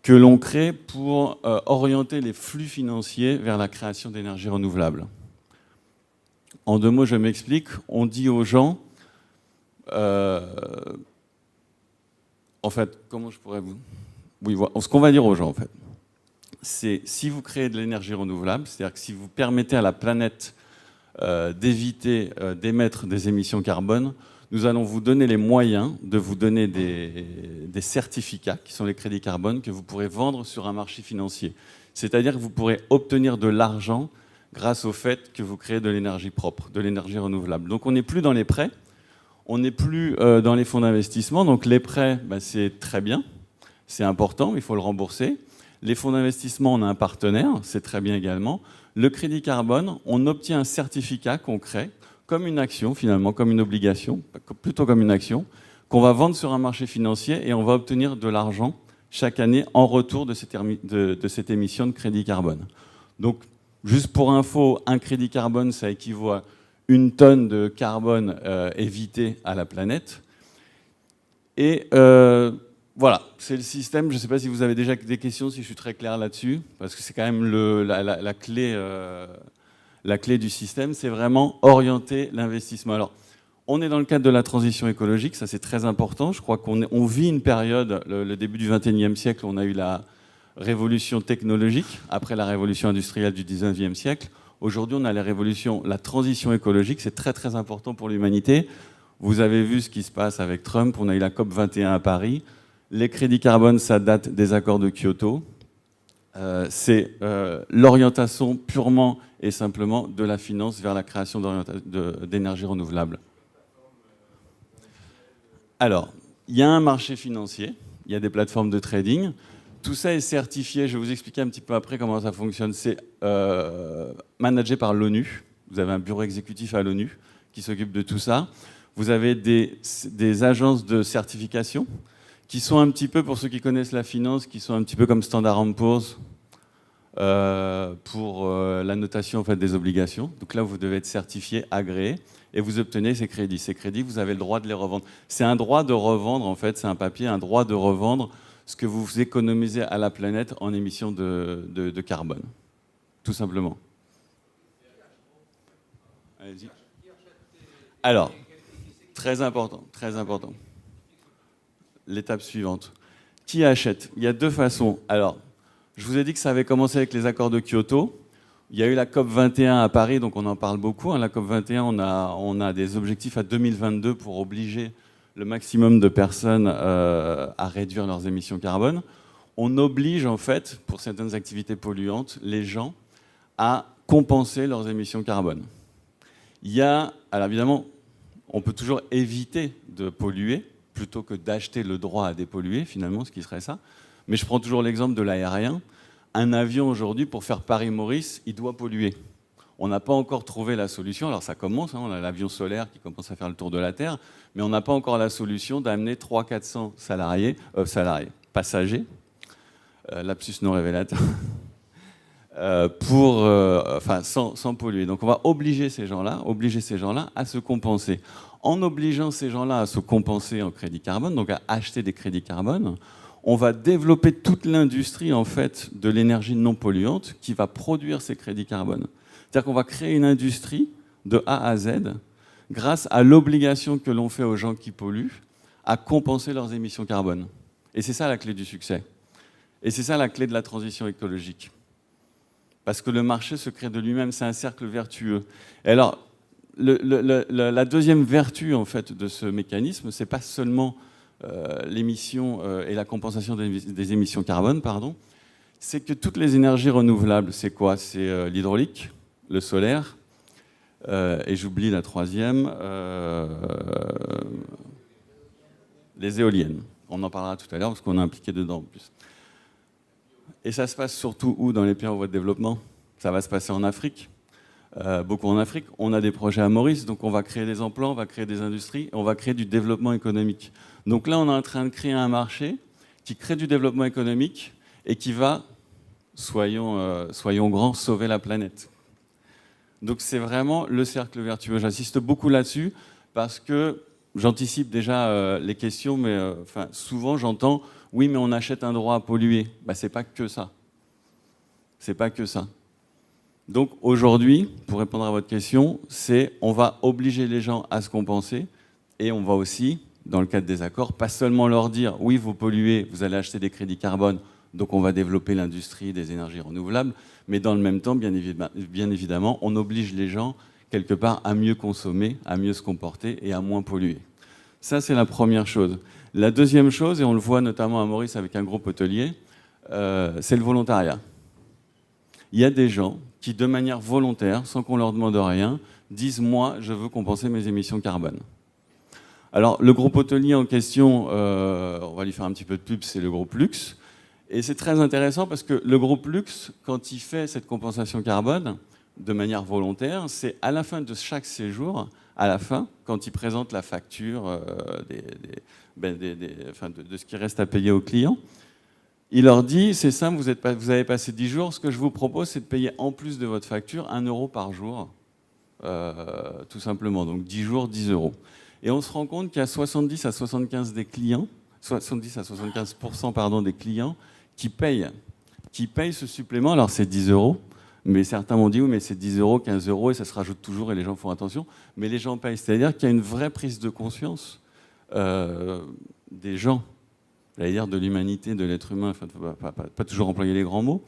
que l'on crée pour orienter les flux financiers vers la création d'énergies renouvelables. En 2 mots, je m'explique. On dit aux gens, en fait, comment je pourrais vous... Oui, voilà. Ce qu'on va dire aux gens, en fait, c'est si vous créez de l'énergie renouvelable, c'est-à-dire que si vous permettez à la planète d'éviter d'émettre des émissions carbone, nous allons vous donner les moyens de vous donner des certificats, qui sont les crédits carbone, que vous pourrez vendre sur un marché financier. C'est-à-dire que vous pourrez obtenir de l'argent grâce au fait que vous créez de l'énergie propre, de l'énergie renouvelable. Donc on n'est plus dans les prêts, on n'est plus dans les fonds d'investissement. Donc les prêts, c'est très bien, c'est important, il faut le rembourser. Les fonds d'investissement, on a un partenaire, c'est très bien également. Le crédit carbone, on obtient un certificat qu'on crée, comme une action finalement, comme une obligation, plutôt comme une action, qu'on va vendre sur un marché financier et on va obtenir de l'argent chaque année en retour de cette émission de crédit carbone. Donc, juste pour info, un crédit carbone, ça équivaut à 1 tonne de carbone évité à la planète. Et voilà, c'est le système. Je ne sais pas si vous avez déjà des questions, si je suis très clair là-dessus, parce que c'est quand même la clé... La clé du système, c'est vraiment orienter l'investissement. Alors, on est dans le cadre de la transition écologique, ça c'est très important. Je crois qu'on vit une période, le début du XXIe siècle, on a eu la révolution technologique, après la révolution industrielle du XIXe siècle. Aujourd'hui, on a la transition écologique, c'est très très important pour l'humanité. Vous avez vu ce qui se passe avec Trump, on a eu la COP21 à Paris. Les crédits carbone, ça date des accords de Kyoto. C'est l'orientation purement et simplement de la finance vers la création d'énergie renouvelable. Alors, il y a un marché financier, il y a des plateformes de trading. Tout ça est certifié, je vais vous expliquer un petit peu après comment ça fonctionne. C'est managé par l'ONU. Vous avez un bureau exécutif à l'ONU qui s'occupe de tout ça. Vous avez des agences de certification qui sont un petit peu, pour ceux qui connaissent la finance, qui sont un petit peu comme Standard & Poor's pour la notation en fait, des obligations. Donc là, vous devez être certifié, agréé, et vous obtenez ces crédits. Ces crédits, vous avez le droit de les revendre. C'est un droit de revendre, en fait, c'est un papier, un droit de revendre ce que vous économisez à la planète en émissions de carbone, tout simplement. Allez-y. Alors, très important, très important. L'étape suivante. Qui achète? Il y a 2 façons. Alors, je vous ai dit que ça avait commencé avec les accords de Kyoto. Il y a eu la COP21 à Paris, donc on en parle beaucoup. La COP21, on a des objectifs à 2022 pour obliger le maximum de personnes à réduire leurs émissions carbone. On oblige, en fait, pour certaines activités polluantes, les gens à compenser leurs émissions carbone. Alors évidemment, on peut toujours éviter de polluer, plutôt que d'acheter le droit à dépolluer, finalement, ce qui serait ça. Mais je prends toujours l'exemple de l'aérien. Un avion, aujourd'hui, pour faire Paris-Maurice, il doit polluer. On n'a pas encore trouvé la solution. Alors ça commence, on a l'avion solaire qui commence à faire le tour de la Terre, mais on n'a pas encore la solution d'amener 300-400 passagers, lapsus non révélateur, sans polluer. Donc on va obliger ces gens-là à se compenser. En obligeant ces gens-là à se compenser en crédit carbone, donc à acheter des crédits carbone, on va développer toute l'industrie en fait de l'énergie non polluante qui va produire ces crédits carbone. C'est-à-dire qu'on va créer une industrie de A à Z grâce à l'obligation que l'on fait aux gens qui polluent à compenser leurs émissions carbone. Et c'est ça la clé du succès. Et c'est ça la clé de la transition écologique. Parce que le marché se crée de lui-même, c'est un cercle vertueux. Et alors, la deuxième vertu en fait, de ce mécanisme, ce n'est pas seulement l'émission et la compensation des émissions carbone, pardon, c'est que toutes les énergies renouvelables, c'est quoi? C'est l'hydraulique, le solaire, et j'oublie la troisième, les éoliennes. On en parlera tout à l'heure parce qu'on est impliqué dedans en plus. Et ça se passe surtout où dans les pays en voie de développement? Ça va se passer en Afrique, beaucoup en Afrique. On a des projets à Maurice, donc on va créer des emplois, on va créer des industries, on va créer du développement économique. Donc là, on est en train de créer un marché qui crée du développement économique et qui va, soyons grands, sauver la planète. Donc c'est vraiment le cercle vertueux. J'insiste beaucoup là-dessus parce que j'anticipe déjà les questions, mais souvent j'entends « oui, mais on achète un droit à polluer ». C'est pas que ça. C'est pas que ça. Donc aujourd'hui, pour répondre à votre question, c'est on va obliger les gens à se compenser et on va aussi, dans le cadre des accords, pas seulement leur dire « oui, vous polluez, vous allez acheter des crédits carbone, donc on va développer l'industrie des énergies renouvelables », mais dans le même temps, bien évidemment, on oblige les gens quelque part à mieux consommer, à mieux se comporter et à moins polluer. Ça, c'est la première chose. La deuxième chose, et on le voit notamment à Maurice avec un groupe hôtelier, c'est le volontariat. Il y a des gens qui, de manière volontaire, sans qu'on leur demande rien, disent « moi, je veux compenser mes émissions carbone ». Alors, le groupe hôtelier en question, on va lui faire un petit peu de pub, c'est le groupe Luxe. Et c'est très intéressant parce que le groupe Luxe, quand il fait cette compensation carbone, de manière volontaire, c'est à la fin de chaque séjour, à la fin, quand il présente la facture de ce qui reste à payer aux clients, il leur dit, c'est simple, vous avez passé 10 jours, ce que je vous propose, c'est de payer en plus de votre facture 1 € par jour, tout simplement. Donc 10 jours, 10 €. Et on se rend compte qu'il y a 70 à 75% des clients qui payent ce supplément. Alors c'est 10 €, mais certains m'ont dit oui, mais c'est 10 €, 15 € et ça se rajoute toujours et les gens font attention. Mais les gens payent. C'est-à-dire qu'il y a une vraie prise de conscience des gens, j'allais dire de l'humanité, de l'être humain, enfin, pas toujours employer les grands mots.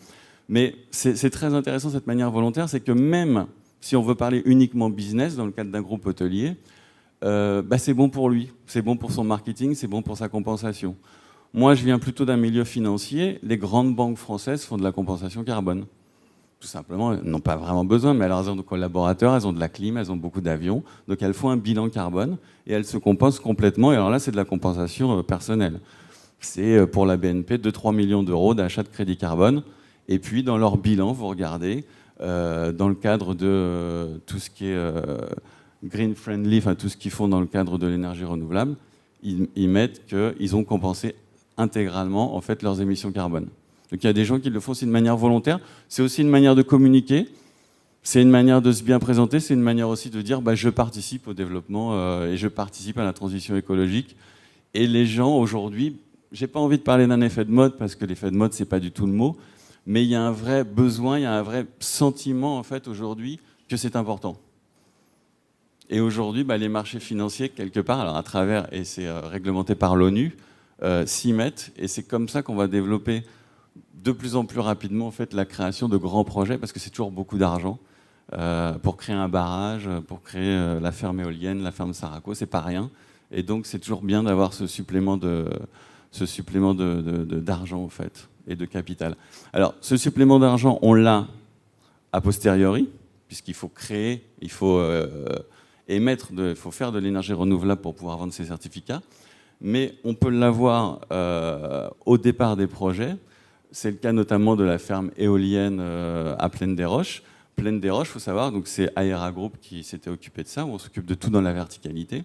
Mais c'est très intéressant cette manière volontaire, c'est que même si on veut parler uniquement business dans le cadre d'un groupe hôtelier, c'est bon pour lui, c'est bon pour son marketing, c'est bon pour sa compensation. Moi, je viens plutôt d'un milieu financier. Les grandes banques françaises font de la compensation carbone. Tout simplement, elles n'ont pas vraiment besoin, mais alors elles ont des collaborateurs, elles ont de la clim, elles ont beaucoup d'avions, donc elles font un bilan carbone et elles se compensent complètement. Et alors là, c'est de la compensation personnelle. C'est pour la BNP 2-3 millions d'euros d'achat de crédit carbone. Et puis, dans leur bilan, vous regardez, dans le cadre de tout ce qui est green friendly, enfin tout ce qu'ils font dans le cadre de l'énergie renouvelable, ils mettent qu'ils ont compensé intégralement en fait leurs émissions carbone. Donc il y a des gens qui le font aussi de manière volontaire. C'est aussi une manière de communiquer, c'est une manière de se bien présenter, c'est une manière aussi de dire je participe au développement et je participe à la transition écologique. Et les gens aujourd'hui, j'ai pas envie de parler d'un effet de mode parce que l'effet de mode c'est pas du tout le mot, mais il y a un vrai besoin, il y a un vrai sentiment en fait aujourd'hui que c'est important. Et aujourd'hui, les marchés financiers, quelque part, alors à travers, et c'est réglementé par l'ONU, s'y mettent. Et c'est comme ça qu'on va développer de plus en plus rapidement en fait, la création de grands projets, parce que c'est toujours beaucoup d'argent. Pour créer un barrage, pour créer la ferme éolienne, la ferme Saraco, c'est pas rien. Et donc c'est toujours bien d'avoir ce supplément d'argent en fait, et de capital. Alors ce supplément d'argent, on l'a a posteriori, puisqu'il faut créer, il faut il faut faire de l'énergie renouvelable pour pouvoir vendre ces certificats, mais on peut l'avoir au départ des projets. C'est le cas notamment de la ferme éolienne à Plaine des Roches. Plaine des Roches, il faut savoir, donc c'est Aera Group qui s'était occupé de ça, où on s'occupe de tout dans la verticalité,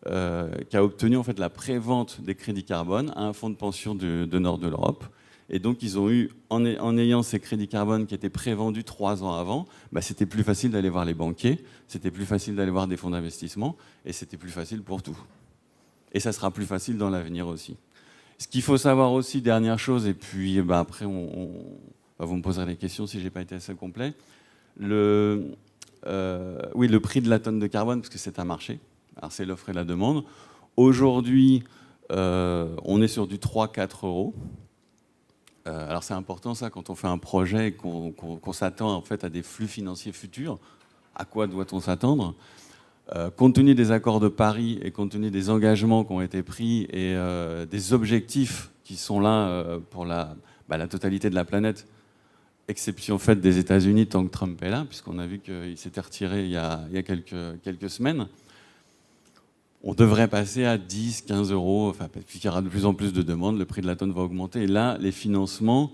qui a obtenu en fait la prévente des crédits carbone à un fonds de pension de nord de l'Europe. Et donc, ils ont eu, en ayant ces crédits carbone qui étaient prévendus 3 ans avant, c'était plus facile d'aller voir les banquiers, c'était plus facile d'aller voir des fonds d'investissement, et c'était plus facile pour tout. Et ça sera plus facile dans l'avenir aussi. Ce qu'il faut savoir aussi, dernière chose, et puis après, vous me poserez des questions si je n'ai pas été assez complet. oui, le prix de la tonne de carbone, parce que c'est un marché. Alors c'est l'offre et la demande. Aujourd'hui, on est sur du 3-4 euros. Alors c'est important ça quand on fait un projet et qu'on s'attend en fait à des flux financiers futurs. À quoi doit-on s'attendre ? Compte tenu des accords de Paris et compte tenu des engagements qui ont été pris et des objectifs qui sont là pour la totalité de la planète, exception faite des États-Unis tant que Trump est là, puisqu'on a vu qu'il s'était retiré il y a quelques semaines, on devrait passer à 10, 15 euros, enfin, puisqu'il y aura de plus en plus de demandes, le prix de la tonne va augmenter. Et là, les financements,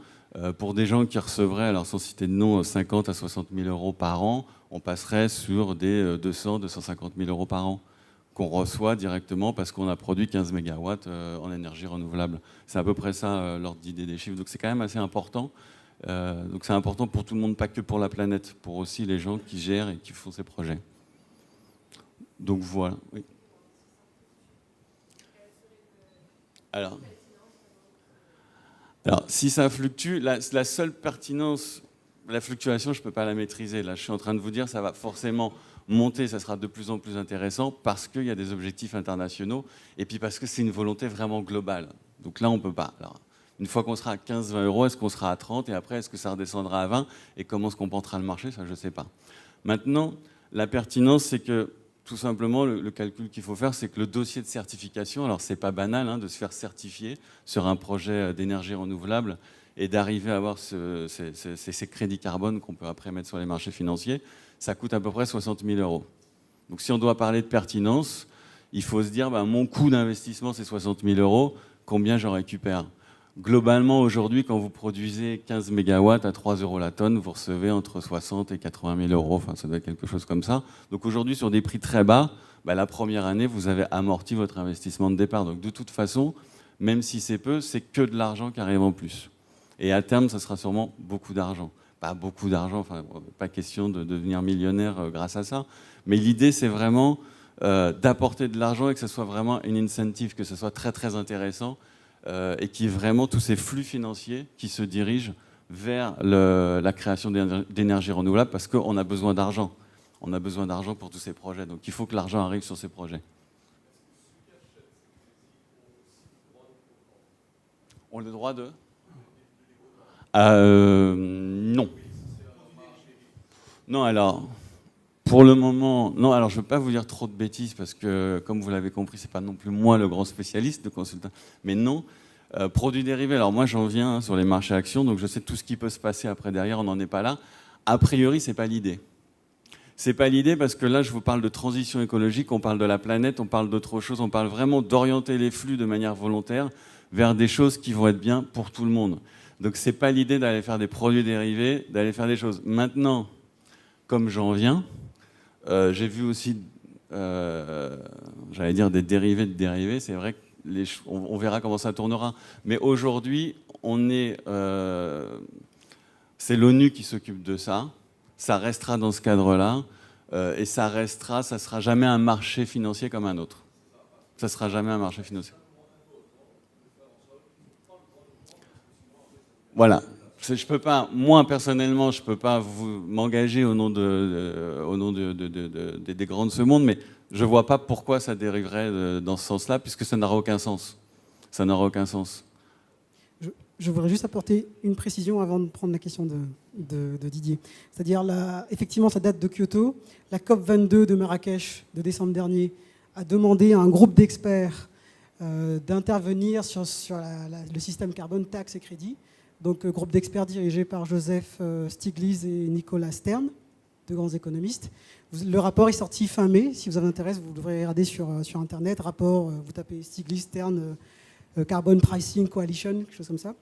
pour des gens qui recevraient, alors sans citer de nom, 50 à 60 000 euros par an, on passerait sur des 200, 250 000 euros par an qu'on reçoit directement parce qu'on a produit 15 mégawatts en énergie renouvelable. C'est à peu près ça l'ordre d'idée des chiffres. Donc c'est quand même assez important. Donc c'est important pour tout le monde, pas que pour la planète, pour aussi les gens qui gèrent et qui font ces projets. Donc voilà. Oui. Alors, si ça fluctue, la seule pertinence, la fluctuation, je ne peux pas la maîtriser. Là, je suis en train de vous dire, ça va forcément monter, ça sera de plus en plus intéressant parce qu'il y a des objectifs internationaux et puis parce que c'est une volonté vraiment globale. Donc là, on ne peut pas. Alors, une fois qu'on sera à 15-20 euros, est-ce qu'on sera à 30 et après, est-ce que ça redescendra à 20 et comment se comportera le marché, ça, je ne sais pas. Maintenant, la pertinence, c'est que tout simplement, le calcul qu'il faut faire, c'est que le dossier de certification, alors c'est pas banal de se faire certifier sur un projet d'énergie renouvelable et d'arriver à avoir ces crédits carbone qu'on peut après mettre sur les marchés financiers, ça coûte à peu près 60 000 euros. Donc si on doit parler de pertinence, il faut se dire, mon coût d'investissement, c'est 60 000 euros, combien j'en récupère ? Globalement, aujourd'hui, quand vous produisez 15 mégawatts à 3 euros la tonne, vous recevez entre 60 et 80 000 euros. Enfin, ça doit être quelque chose comme ça. Donc aujourd'hui, sur des prix très bas, la première année, vous avez amorti votre investissement de départ. Donc de toute façon, même si c'est peu, c'est que de l'argent qui arrive en plus. Et à terme, ça sera sûrement beaucoup d'argent. Pas beaucoup d'argent, enfin, pas question de devenir millionnaire grâce à ça. Mais l'idée, c'est vraiment d'apporter de l'argent et que ce soit vraiment une incentive, que ce soit très très intéressant. Et qui est vraiment tous ces flux financiers qui se dirigent vers la création d'énergie renouvelable parce qu'on a besoin d'argent. On a besoin d'argent pour tous ces projets. Donc il faut que l'argent arrive sur ces projets. On a le droit de non. Non, alors... Pour le moment, non, alors je ne veux pas vous dire trop de bêtises parce que, comme vous l'avez compris, ce n'est pas non plus moi le grand spécialiste de consultant. Mais non, produits dérivés, alors moi j'en viens sur les marchés actions, donc je sais tout ce qui peut se passer après derrière, on n'en est pas là. A priori, ce n'est pas l'idée. Ce n'est pas l'idée parce que là, je vous parle de transition écologique, on parle de la planète, on parle d'autre chose, on parle vraiment d'orienter les flux de manière volontaire vers des choses qui vont être bien pour tout le monde. Donc ce n'est pas l'idée d'aller faire des produits dérivés, d'aller faire des choses. Maintenant, comme j'en viens... j'ai vu aussi, j'allais dire des dérivés de dérivés, c'est vrai qu'on verra comment ça tournera. Mais aujourd'hui, c'est l'ONU qui s'occupe de ça, ça restera dans ce cadre-là, et ça ne sera jamais un marché financier comme un autre. Ça ne sera jamais un marché financier. Voilà. Je peux pas, moi personnellement, je ne peux pas m'engager au nom des grands de ce monde, mais je ne vois pas pourquoi ça dériverait dans ce sens-là, puisque ça n'aura aucun sens. Ça n'aura aucun sens. Je voudrais juste apporter une précision avant de prendre la question de Didier. C'est-à-dire, effectivement, ça date de Kyoto. La COP22 de Marrakech de décembre dernier a demandé à un groupe d'experts d'intervenir sur le système carbone, taxes et crédits. Donc, groupe d'experts dirigé par Joseph Stiglitz et Nicolas Stern, deux grands économistes. Le rapport est sorti fin mai. Si vous avez intérêt, vous devrez regarder sur Internet. Rapport, vous tapez Stiglitz, Stern, Carbon Pricing Coalition, quelque chose comme ça.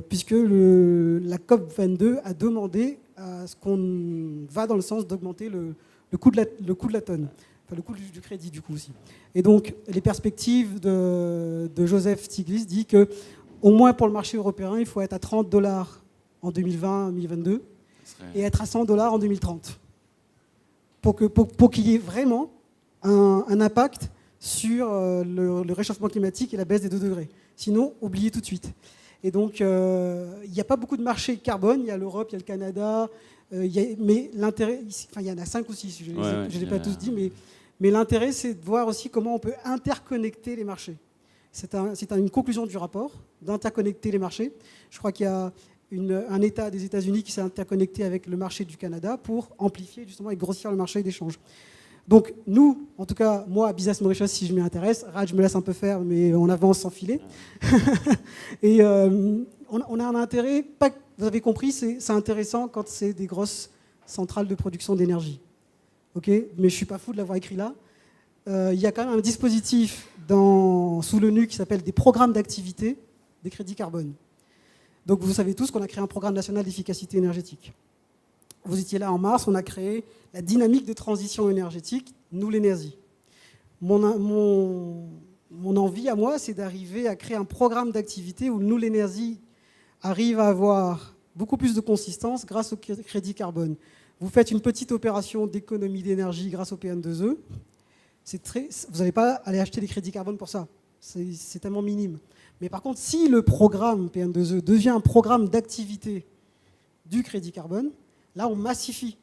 Puisque la COP22 a demandé à ce qu'on va dans le sens d'augmenter le coût de la tonne. Enfin, le coût du crédit, du coup, aussi. Et donc, les perspectives de Joseph Stiglitz dit que au moins pour le marché européen, il faut être à 30 $ en 2020-2022 et être à 100 $ en 2030 pour qu'il y ait vraiment un impact sur le réchauffement climatique et la baisse des 2 degrés. Sinon, oubliez tout de suite. Et donc, il n'y a pas beaucoup de marchés carbone. Il y a l'Europe, il y a le Canada. Mais l'intérêt, il y en a 5 ou 6, je ne les ai pas tous dit. Mais l'intérêt, c'est de voir aussi comment on peut interconnecter les marchés. C'est une conclusion du rapport, d'interconnecter les marchés. Je crois qu'il y a un État des États-Unis qui s'est interconnecté avec le marché du Canada pour amplifier justement et grossir le marché d'échange. Donc nous, en tout cas, moi, à Business Mauritius, si je m'y intéresse, Raj me laisse un peu faire, mais on avance sans filet. Et on a un intérêt, vous avez compris, c'est intéressant quand c'est des grosses centrales de production d'énergie. Okay, mais je ne suis pas fou de l'avoir écrit là. Il y a quand même un dispositif sous l'ONU qui s'appelle des programmes d'activité des crédits carbone. Donc vous savez tous qu'on a créé un programme national d'efficacité énergétique. Vous étiez là en mars, on a créé la dynamique de transition énergétique, nous l'énergie. Mon envie à moi, c'est d'arriver à créer un programme d'activité où nous l'énergie arrive à avoir beaucoup plus de consistance grâce au crédit carbone. Vous faites une petite opération d'économie d'énergie grâce au PM2E, vous n'allez pas aller acheter des crédits carbone pour ça. C'est tellement minime. Mais par contre, si le programme PM2E devient un programme d'activité du crédit carbone, là, on massifie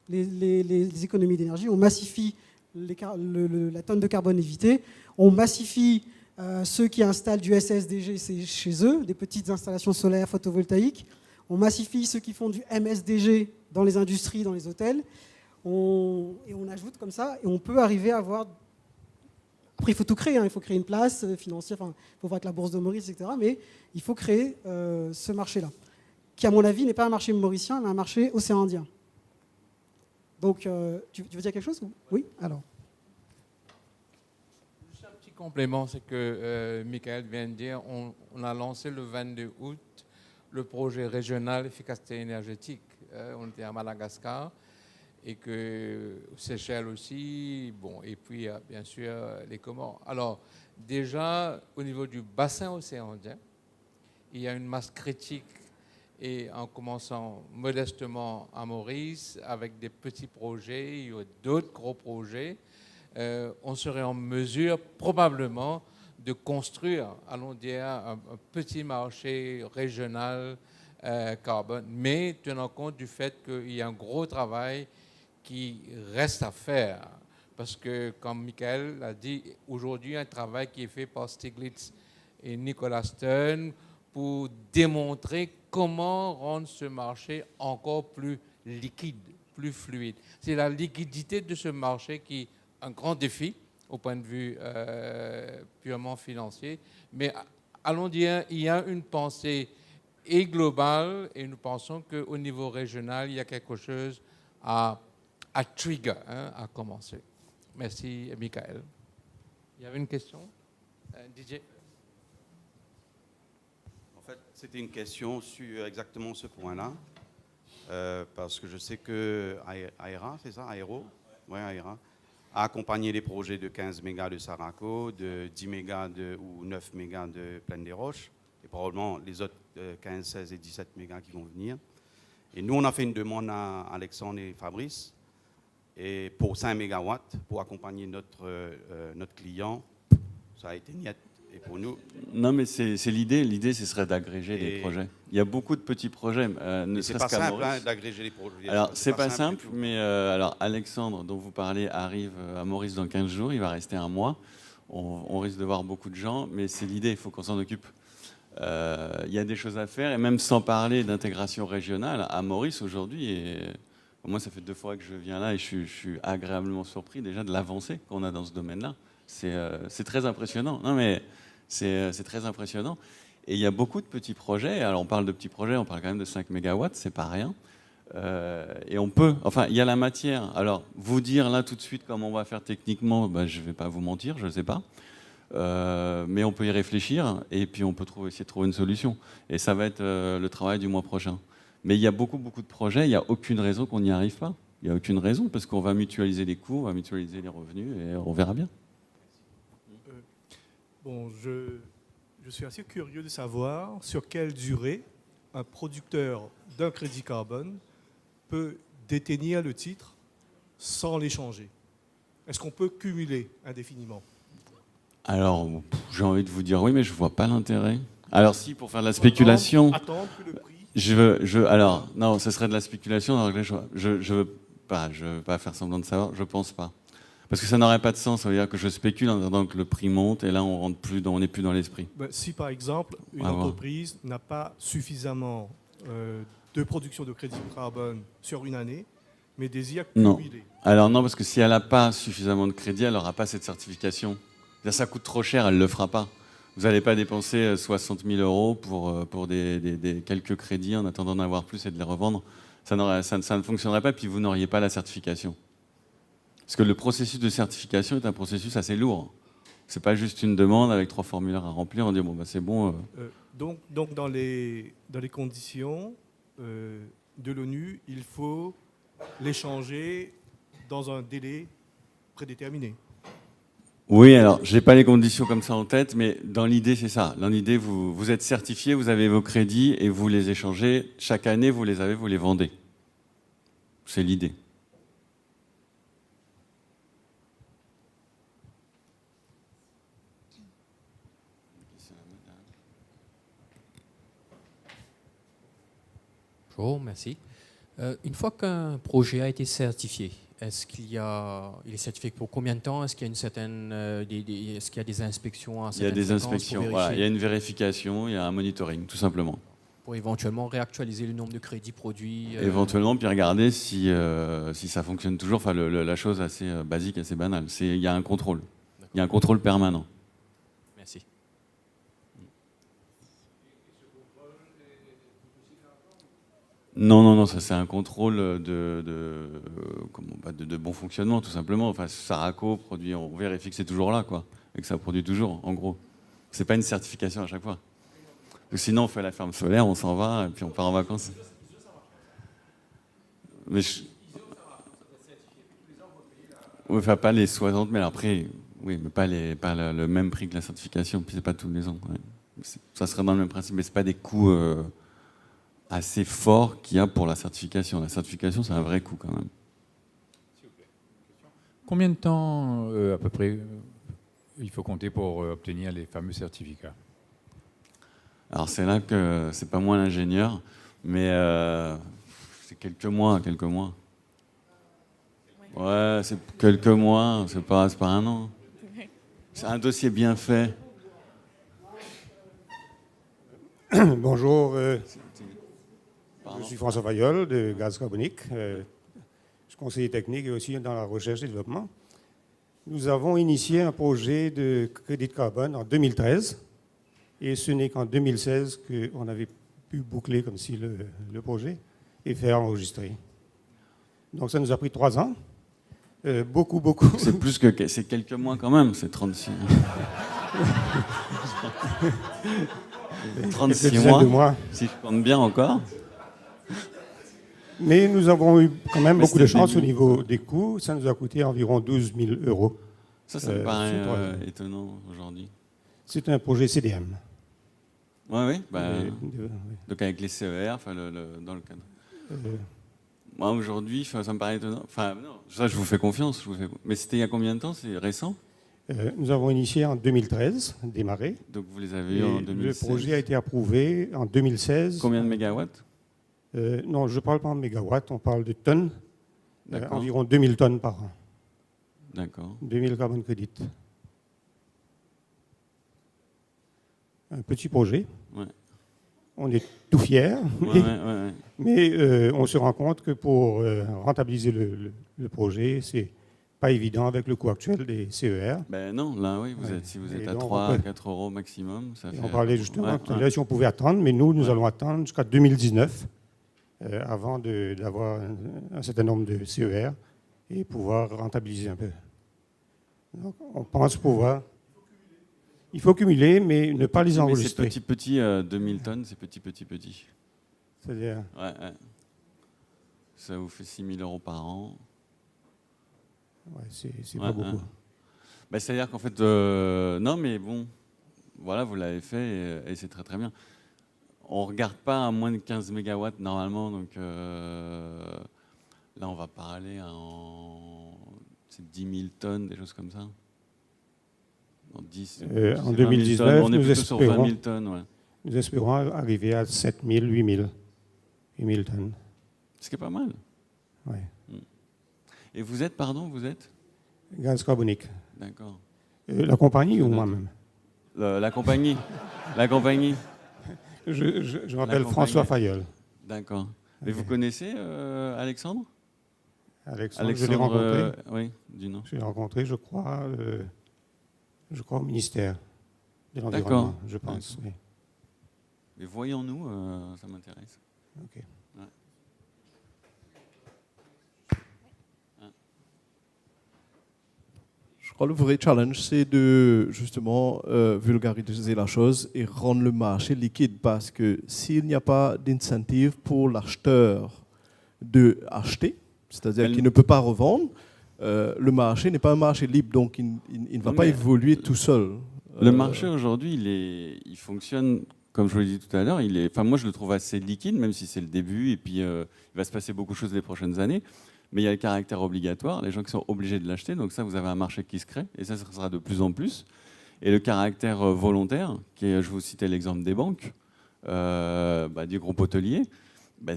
les économies d'énergie, on massifie la tonne de carbone évitée, on massifie ceux qui installent du SSDG chez eux, des petites installations solaires photovoltaïques, on massifie ceux qui font du MSDG dans les industries, dans les hôtels, et on ajoute comme ça, et on peut arriver à avoir... Après, il faut tout créer, il faut créer une place financière, il faut voir avec la bourse de Maurice, etc. Mais il faut créer ce marché-là, qui, à mon avis, n'est pas un marché mauricien, mais un marché océan Indien. Donc, tu veux dire quelque chose? Oui. Alors. Juste un petit complément, c'est que Michael vient de dire, on a lancé le 22 août le projet régional efficacité énergétique. On était à Madagascar. Et que Seychelles aussi, bon, et puis bien sûr les Comores. Alors déjà, au niveau du bassin océan Indien, il y a une masse critique, et en commençant modestement à Maurice, avec des petits projets, il y a d'autres gros projets, on serait en mesure probablement de construire, allons dire, un petit marché régional carbone, mais tenant compte du fait qu'il y a un gros travail qui reste à faire. Parce que, comme Michael l'a dit, aujourd'hui, un travail qui est fait par Stiglitz et Nicolas Stern pour démontrer comment rendre ce marché encore plus liquide, plus fluide. C'est la liquidité de ce marché qui est un grand défi au point de vue purement financier. Mais allons dire, il y a une pensée globale, et nous pensons qu'au niveau régional, il y a quelque chose à trigger, à commencer. Merci, Michael. Il y avait une question? DJ? En fait, c'était une question sur exactement ce point-là, parce que je sais que AERA, c'est ça, Aéro? Oui, AERA, a accompagné les projets de 15 mégas de Saraco, de 10 mégas ou 9 mégas de Plaine des Roches, et probablement les autres 15, 16 et 17 mégas qui vont venir. Et nous, on a fait une demande à Alexandre et Fabrice, et pour 5 MW, pour accompagner notre client, ça a été niet. Et pour nous... Non, mais c'est l'idée. L'idée, ce serait d'agréger les projets. Il y a beaucoup de petits projets, ne serait-ce qu'à Maurice. C'est pas simple d'agréger les projets. Alors, c'est pas simple, mais alors Alexandre, dont vous parlez, arrive à Maurice dans 15 jours. Il va rester un mois. On risque de voir beaucoup de gens, mais c'est l'idée. Il faut qu'on s'en occupe. Il y a des choses à faire, et même sans parler d'intégration régionale, à Maurice aujourd'hui, et moi ça fait 2 fois que je viens là et je suis agréablement surpris déjà de l'avancée qu'on a dans ce domaine-là. C'est très impressionnant. Non mais c'est très impressionnant. Et il y a beaucoup de petits projets. Alors on parle de petits projets, on parle quand même de 5 MW, c'est pas rien. Et on peut, enfin il y a la matière. Alors vous dire là tout de suite comment on va faire techniquement, je vais pas vous mentir, je sais pas. Mais on peut y réfléchir et puis on peut essayer de trouver une solution. Et ça va être le travail du mois prochain. Mais il y a beaucoup de projets, il n'y a aucune raison qu'on n'y arrive pas. Il n'y a aucune raison parce qu'on va mutualiser les coûts, on va mutualiser les revenus et on verra bien. Bon, je suis assez curieux de savoir sur quelle durée un producteur d'un crédit carbone peut détenir le titre sans l'échanger. Est-ce qu'on peut cumuler indéfiniment? Alors, j'ai envie de vous dire oui, mais je ne vois pas l'intérêt. Alors si, pour faire de la spéculation, Attendre que le prix... alors, non, ce serait de la spéculation. Alors, je veux pas faire semblant de savoir, je pense pas. Parce que ça n'aurait pas de sens, ça veut dire que je spécule en attendant que le prix monte, et là, on n'est plus dans l'esprit. Si par exemple, une entreprise n'a pas suffisamment de production de crédit carbone sur une année, mais désire cumuler. Non. Alors non, parce que si elle n'a pas suffisamment de crédit, elle n'aura pas cette certification. Ça coûte trop cher, elle ne le fera pas. Vous n'allez pas dépenser 60 000 euros pour des quelques crédits en attendant d'en avoir plus et de les revendre. Ça ne fonctionnerait pas, puis vous n'auriez pas la certification. Parce que le processus de certification est un processus assez lourd. Ce n'est pas juste une demande avec 3 formulaires à remplir, on dit bon, bah, c'est bon. Donc dans les conditions de l'ONU, il faut l'échanger dans un délai prédéterminé. Oui, alors, je n'ai pas les conditions comme ça en tête, mais dans l'idée, c'est ça. Dans l'idée, vous êtes certifié, vous avez vos crédits et vous les échangez. Chaque année, vous les avez, vous les vendez. C'est l'idée. Bonjour, merci. Une fois qu'un projet a été certifié, est-ce qu'il est certifié pour combien de temps? Est-ce qu'il y a une certaine, est-ce qu'il y a des inspections à Il y a des inspections, voilà, il y a une vérification, il y a un monitoring, tout simplement. Pour éventuellement réactualiser le nombre de crédits produits. Éventuellement, puis regarder si ça fonctionne toujours. Enfin, la chose assez basique, assez banale. Il y a un contrôle. Il y a un contrôle permanent. Merci. Non, ça c'est un contrôle de bon fonctionnement, tout simplement. Enfin, Saraco produit, on vérifie que c'est toujours là, quoi, et que ça produit toujours, en gros. C'est pas une certification à chaque fois. Parce que sinon, on fait la ferme solaire, on s'en va, et puis on part en vacances. Mais enfin, pas les 60, mais après, oui, mais pas le même prix que la certification, puis c'est pas tous les ans. Ouais. Ça serait dans le même principe, mais c'est pas des coûts assez fort qu'il y a pour la certification. La certification, c'est un vrai coût quand même. Combien de temps, à peu près, il faut compter pour obtenir les fameux certificats? Alors c'est là que c'est pas moi l'ingénieur, mais c'est quelques mois. Ouais, c'est quelques mois, c'est pas un an. C'est un dossier bien fait. Bonjour. Je suis François Fayolle de Gaz Carbonique. Je suis conseiller technique et aussi dans la recherche et développement. Nous avons initié un projet de crédit de carbone en 2013 et ce n'est qu'en 2016 qu'on avait pu boucler comme si le projet et faire enregistrer. Donc ça nous a pris 3 ans. Beaucoup. C'est quelques mois quand même, c'est 36. 36 mois, si je compte bien encore. Mais nous avons eu quand même beaucoup de chance au niveau des coûts. Ça nous a coûté environ 12 000 euros. Ça me paraît étonnant aujourd'hui. C'est un projet CDM. Oui. Donc avec les CER, dans le cadre. Moi aujourd'hui, ça me paraît étonnant. Enfin, non, ça je vous fais confiance. Mais c'était il y a combien de temps? C'est récent? Nous avons initié en 2013, démarré. Donc vous les avez eu en 2016. Le projet a été approuvé en 2016. Combien de mégawatts? Non, je ne parle pas en mégawatts, on parle de tonnes. Environ 2000 tonnes par an. D'accord. 2000 carbone crédits. Un petit projet. Ouais. On est tout fiers. Ouais. Mais on se rend compte que pour rentabiliser le projet, c'est pas évident avec le coût actuel des CER. Ben non, là oui, si vous êtes à 3 à 4 euros maximum, ça fait... On parlait justement si on pouvait attendre, mais nous allons attendre jusqu'à 2019 avant d'avoir un certain nombre de CER et pouvoir rentabiliser un peu. Donc, on pense pouvoir... Il faut cumuler, mais ne pas les enregistrer. Mais c'est petit, 2000 tonnes, c'est petit. C'est-à-dire... Ouais. Ça vous fait 6 000 euros par an. Ouais, c'est pas beaucoup. Ben, c'est-à-dire qu'en fait, non, mais bon, voilà, vous l'avez fait et c'est très très bien. On ne regarde pas à moins de 15 mégawatts normalement, donc là, on va parler en 10 000 tonnes, des choses comme ça. En 2019, on est nous plutôt sur 20 espérons. 000 tonnes, ouais. Nous espérons arriver à 7 000, 8 000 tonnes. Ce qui est pas mal. Oui. Et vous êtes, pardon, vous êtes Gaz carbonique. D'accord. La compagnie ou moi-même? La compagnie. La compagnie. Je m'appelle François Fayol. D'accord. Mais vous connaissez Alexandre? Alexandre, je l'ai rencontré. Oui, du nom. Je l'ai rencontré, je crois au ministère de l'Environnement, je pense. Oui. Mais voyons-nous, ça m'intéresse. Ok. Ouais. Je crois que le vrai challenge, c'est de justement vulgariser la chose et rendre le marché liquide, parce que s'il n'y a pas d'incentive pour l'acheteur de acheter, c'est-à-dire qu'il ne peut pas revendre, le marché n'est pas un marché libre, donc il ne va pas évoluer tout seul. Le marché aujourd'hui, il fonctionne, comme je vous l'ai dit tout à l'heure, moi je le trouve assez liquide, même si c'est le début, et puis il va se passer beaucoup de choses les prochaines années. Mais il y a le caractère obligatoire, les gens qui sont obligés de l'acheter, donc ça, vous avez un marché qui se crée, et ça sera de plus en plus. Et le caractère volontaire, je vous citais l'exemple des banques, du groupe hôtelier,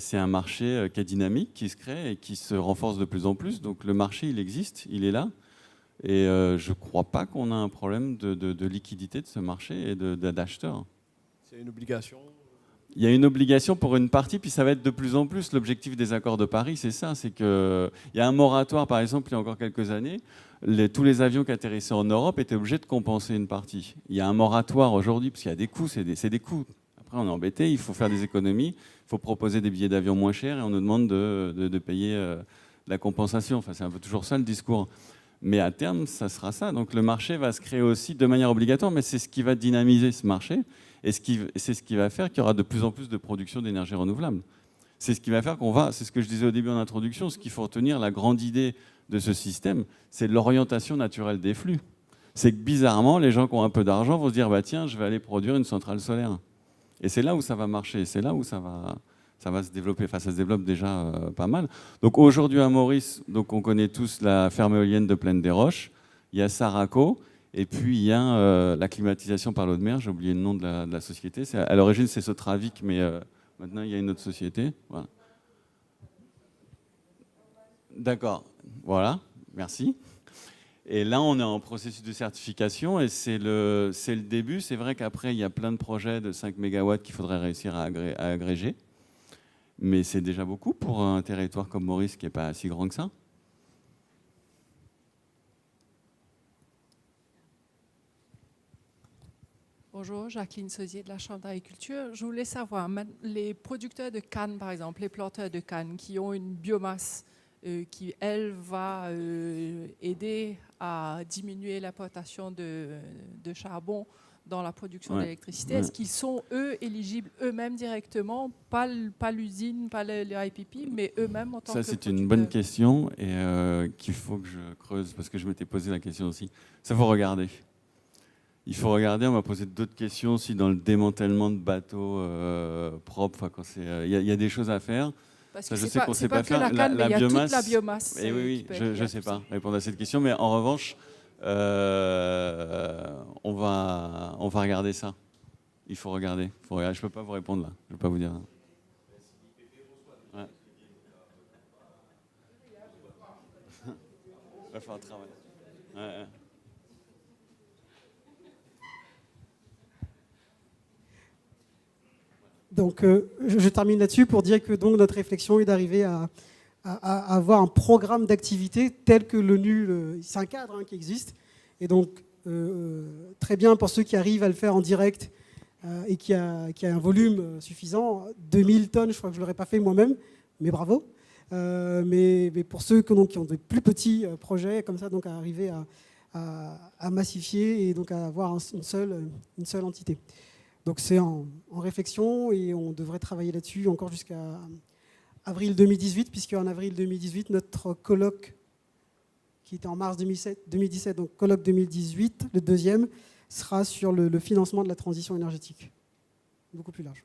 c'est un marché qui est dynamique, qui se crée et qui se renforce de plus en plus. Donc le marché, il existe, il est là. Et je ne crois pas qu'on a un problème de liquidité de ce marché et d'acheteurs. C'est une obligation. Il y a une obligation pour une partie, puis ça va être de plus en plus. L'objectif des accords de Paris, c'est ça. C'est qu'il y a un moratoire, par exemple, il y a encore quelques années. Tous les avions qui atterrissaient en Europe étaient obligés de compenser une partie. Il y a un moratoire aujourd'hui, parce qu'il y a des coûts, c'est des coûts. Après, on est embêté, il faut faire des économies, il faut proposer des billets d'avion moins chers et on nous demande de payer la compensation. Enfin, c'est un peu toujours ça le discours. Mais à terme, ça sera ça. Donc le marché va se créer aussi de manière obligatoire, mais c'est ce qui va dynamiser ce marché et c'est ce qui va faire qu'il y aura de plus en plus de production d'énergie renouvelable. C'est ce qui va faire c'est ce que je disais au début en introduction, ce qu'il faut retenir, la grande idée de ce système, c'est l'orientation naturelle des flux. C'est que bizarrement, les gens qui ont un peu d'argent vont se dire, tiens, je vais aller produire une centrale solaire. Et c'est là où ça va marcher, c'est là où ça va se développer. Enfin, ça se développe déjà pas mal. Donc aujourd'hui à Maurice, donc on connaît tous la ferme éolienne de Plaine des Roches. Il y a Saraco, et puis il y a la climatisation par l'eau de mer. J'ai oublié le nom de la société. À l'origine, c'est Sotravic, mais maintenant il y a une autre société. Voilà. D'accord. Voilà. Merci. Et là, on est en processus de certification et c'est le début. C'est vrai qu'après, il y a plein de projets de 5 MW qu'il faudrait réussir à agréger. Mais c'est déjà beaucoup pour un territoire comme Maurice qui n'est pas si grand que ça. Bonjour, Jacqueline Sauzier de la Chambre d'agriculture. Je voulais savoir, les producteurs de canne, par exemple, les planteurs de canne qui ont une biomasse qui, elle, va aider à diminuer l'importation de charbon dans la production d'électricité. Est-ce qu'ils sont, eux, éligibles eux-mêmes directement, pas l'usine, pas le IPP, mais eux-mêmes en tant que Ça, c'est une bonne question et qu'il faut que je creuse, parce que je m'étais posé la question aussi. Ça, faut regarder. Il faut regarder, on m'a posé d'autres questions aussi dans le démantèlement de bateaux propres. Il y a des choses à faire. Parce que je sais qu'on ne sait pas faire. La canne, mais il y a toute la biomasse. Et oui, je ne sais pas répondre à cette question, mais en revanche, on va regarder ça. Il faut regarder. Je ne peux pas vous répondre là. Je ne peux pas vous dire. Ouais. Il va faire un travail. Ouais. Donc, je termine là-dessus pour dire que donc, notre réflexion est d'arriver à avoir un programme d'activité tel que l'ONU, c'est un cadre qui existe. Et donc, très bien pour ceux qui arrivent à le faire en direct et qui a un volume suffisant. 2000 tonnes, je crois que je ne l'aurais pas fait moi-même, mais bravo. Mais pour ceux qui ont des plus petits projets, comme ça, donc à arriver à massifier et donc à avoir une seule entité. Donc c'est en réflexion et on devrait travailler là-dessus encore jusqu'à avril 2018, puisque en avril 2018, notre colloque, qui était en mars 2017, donc colloque 2018, le deuxième, sera sur le financement de la transition énergétique. Beaucoup plus large.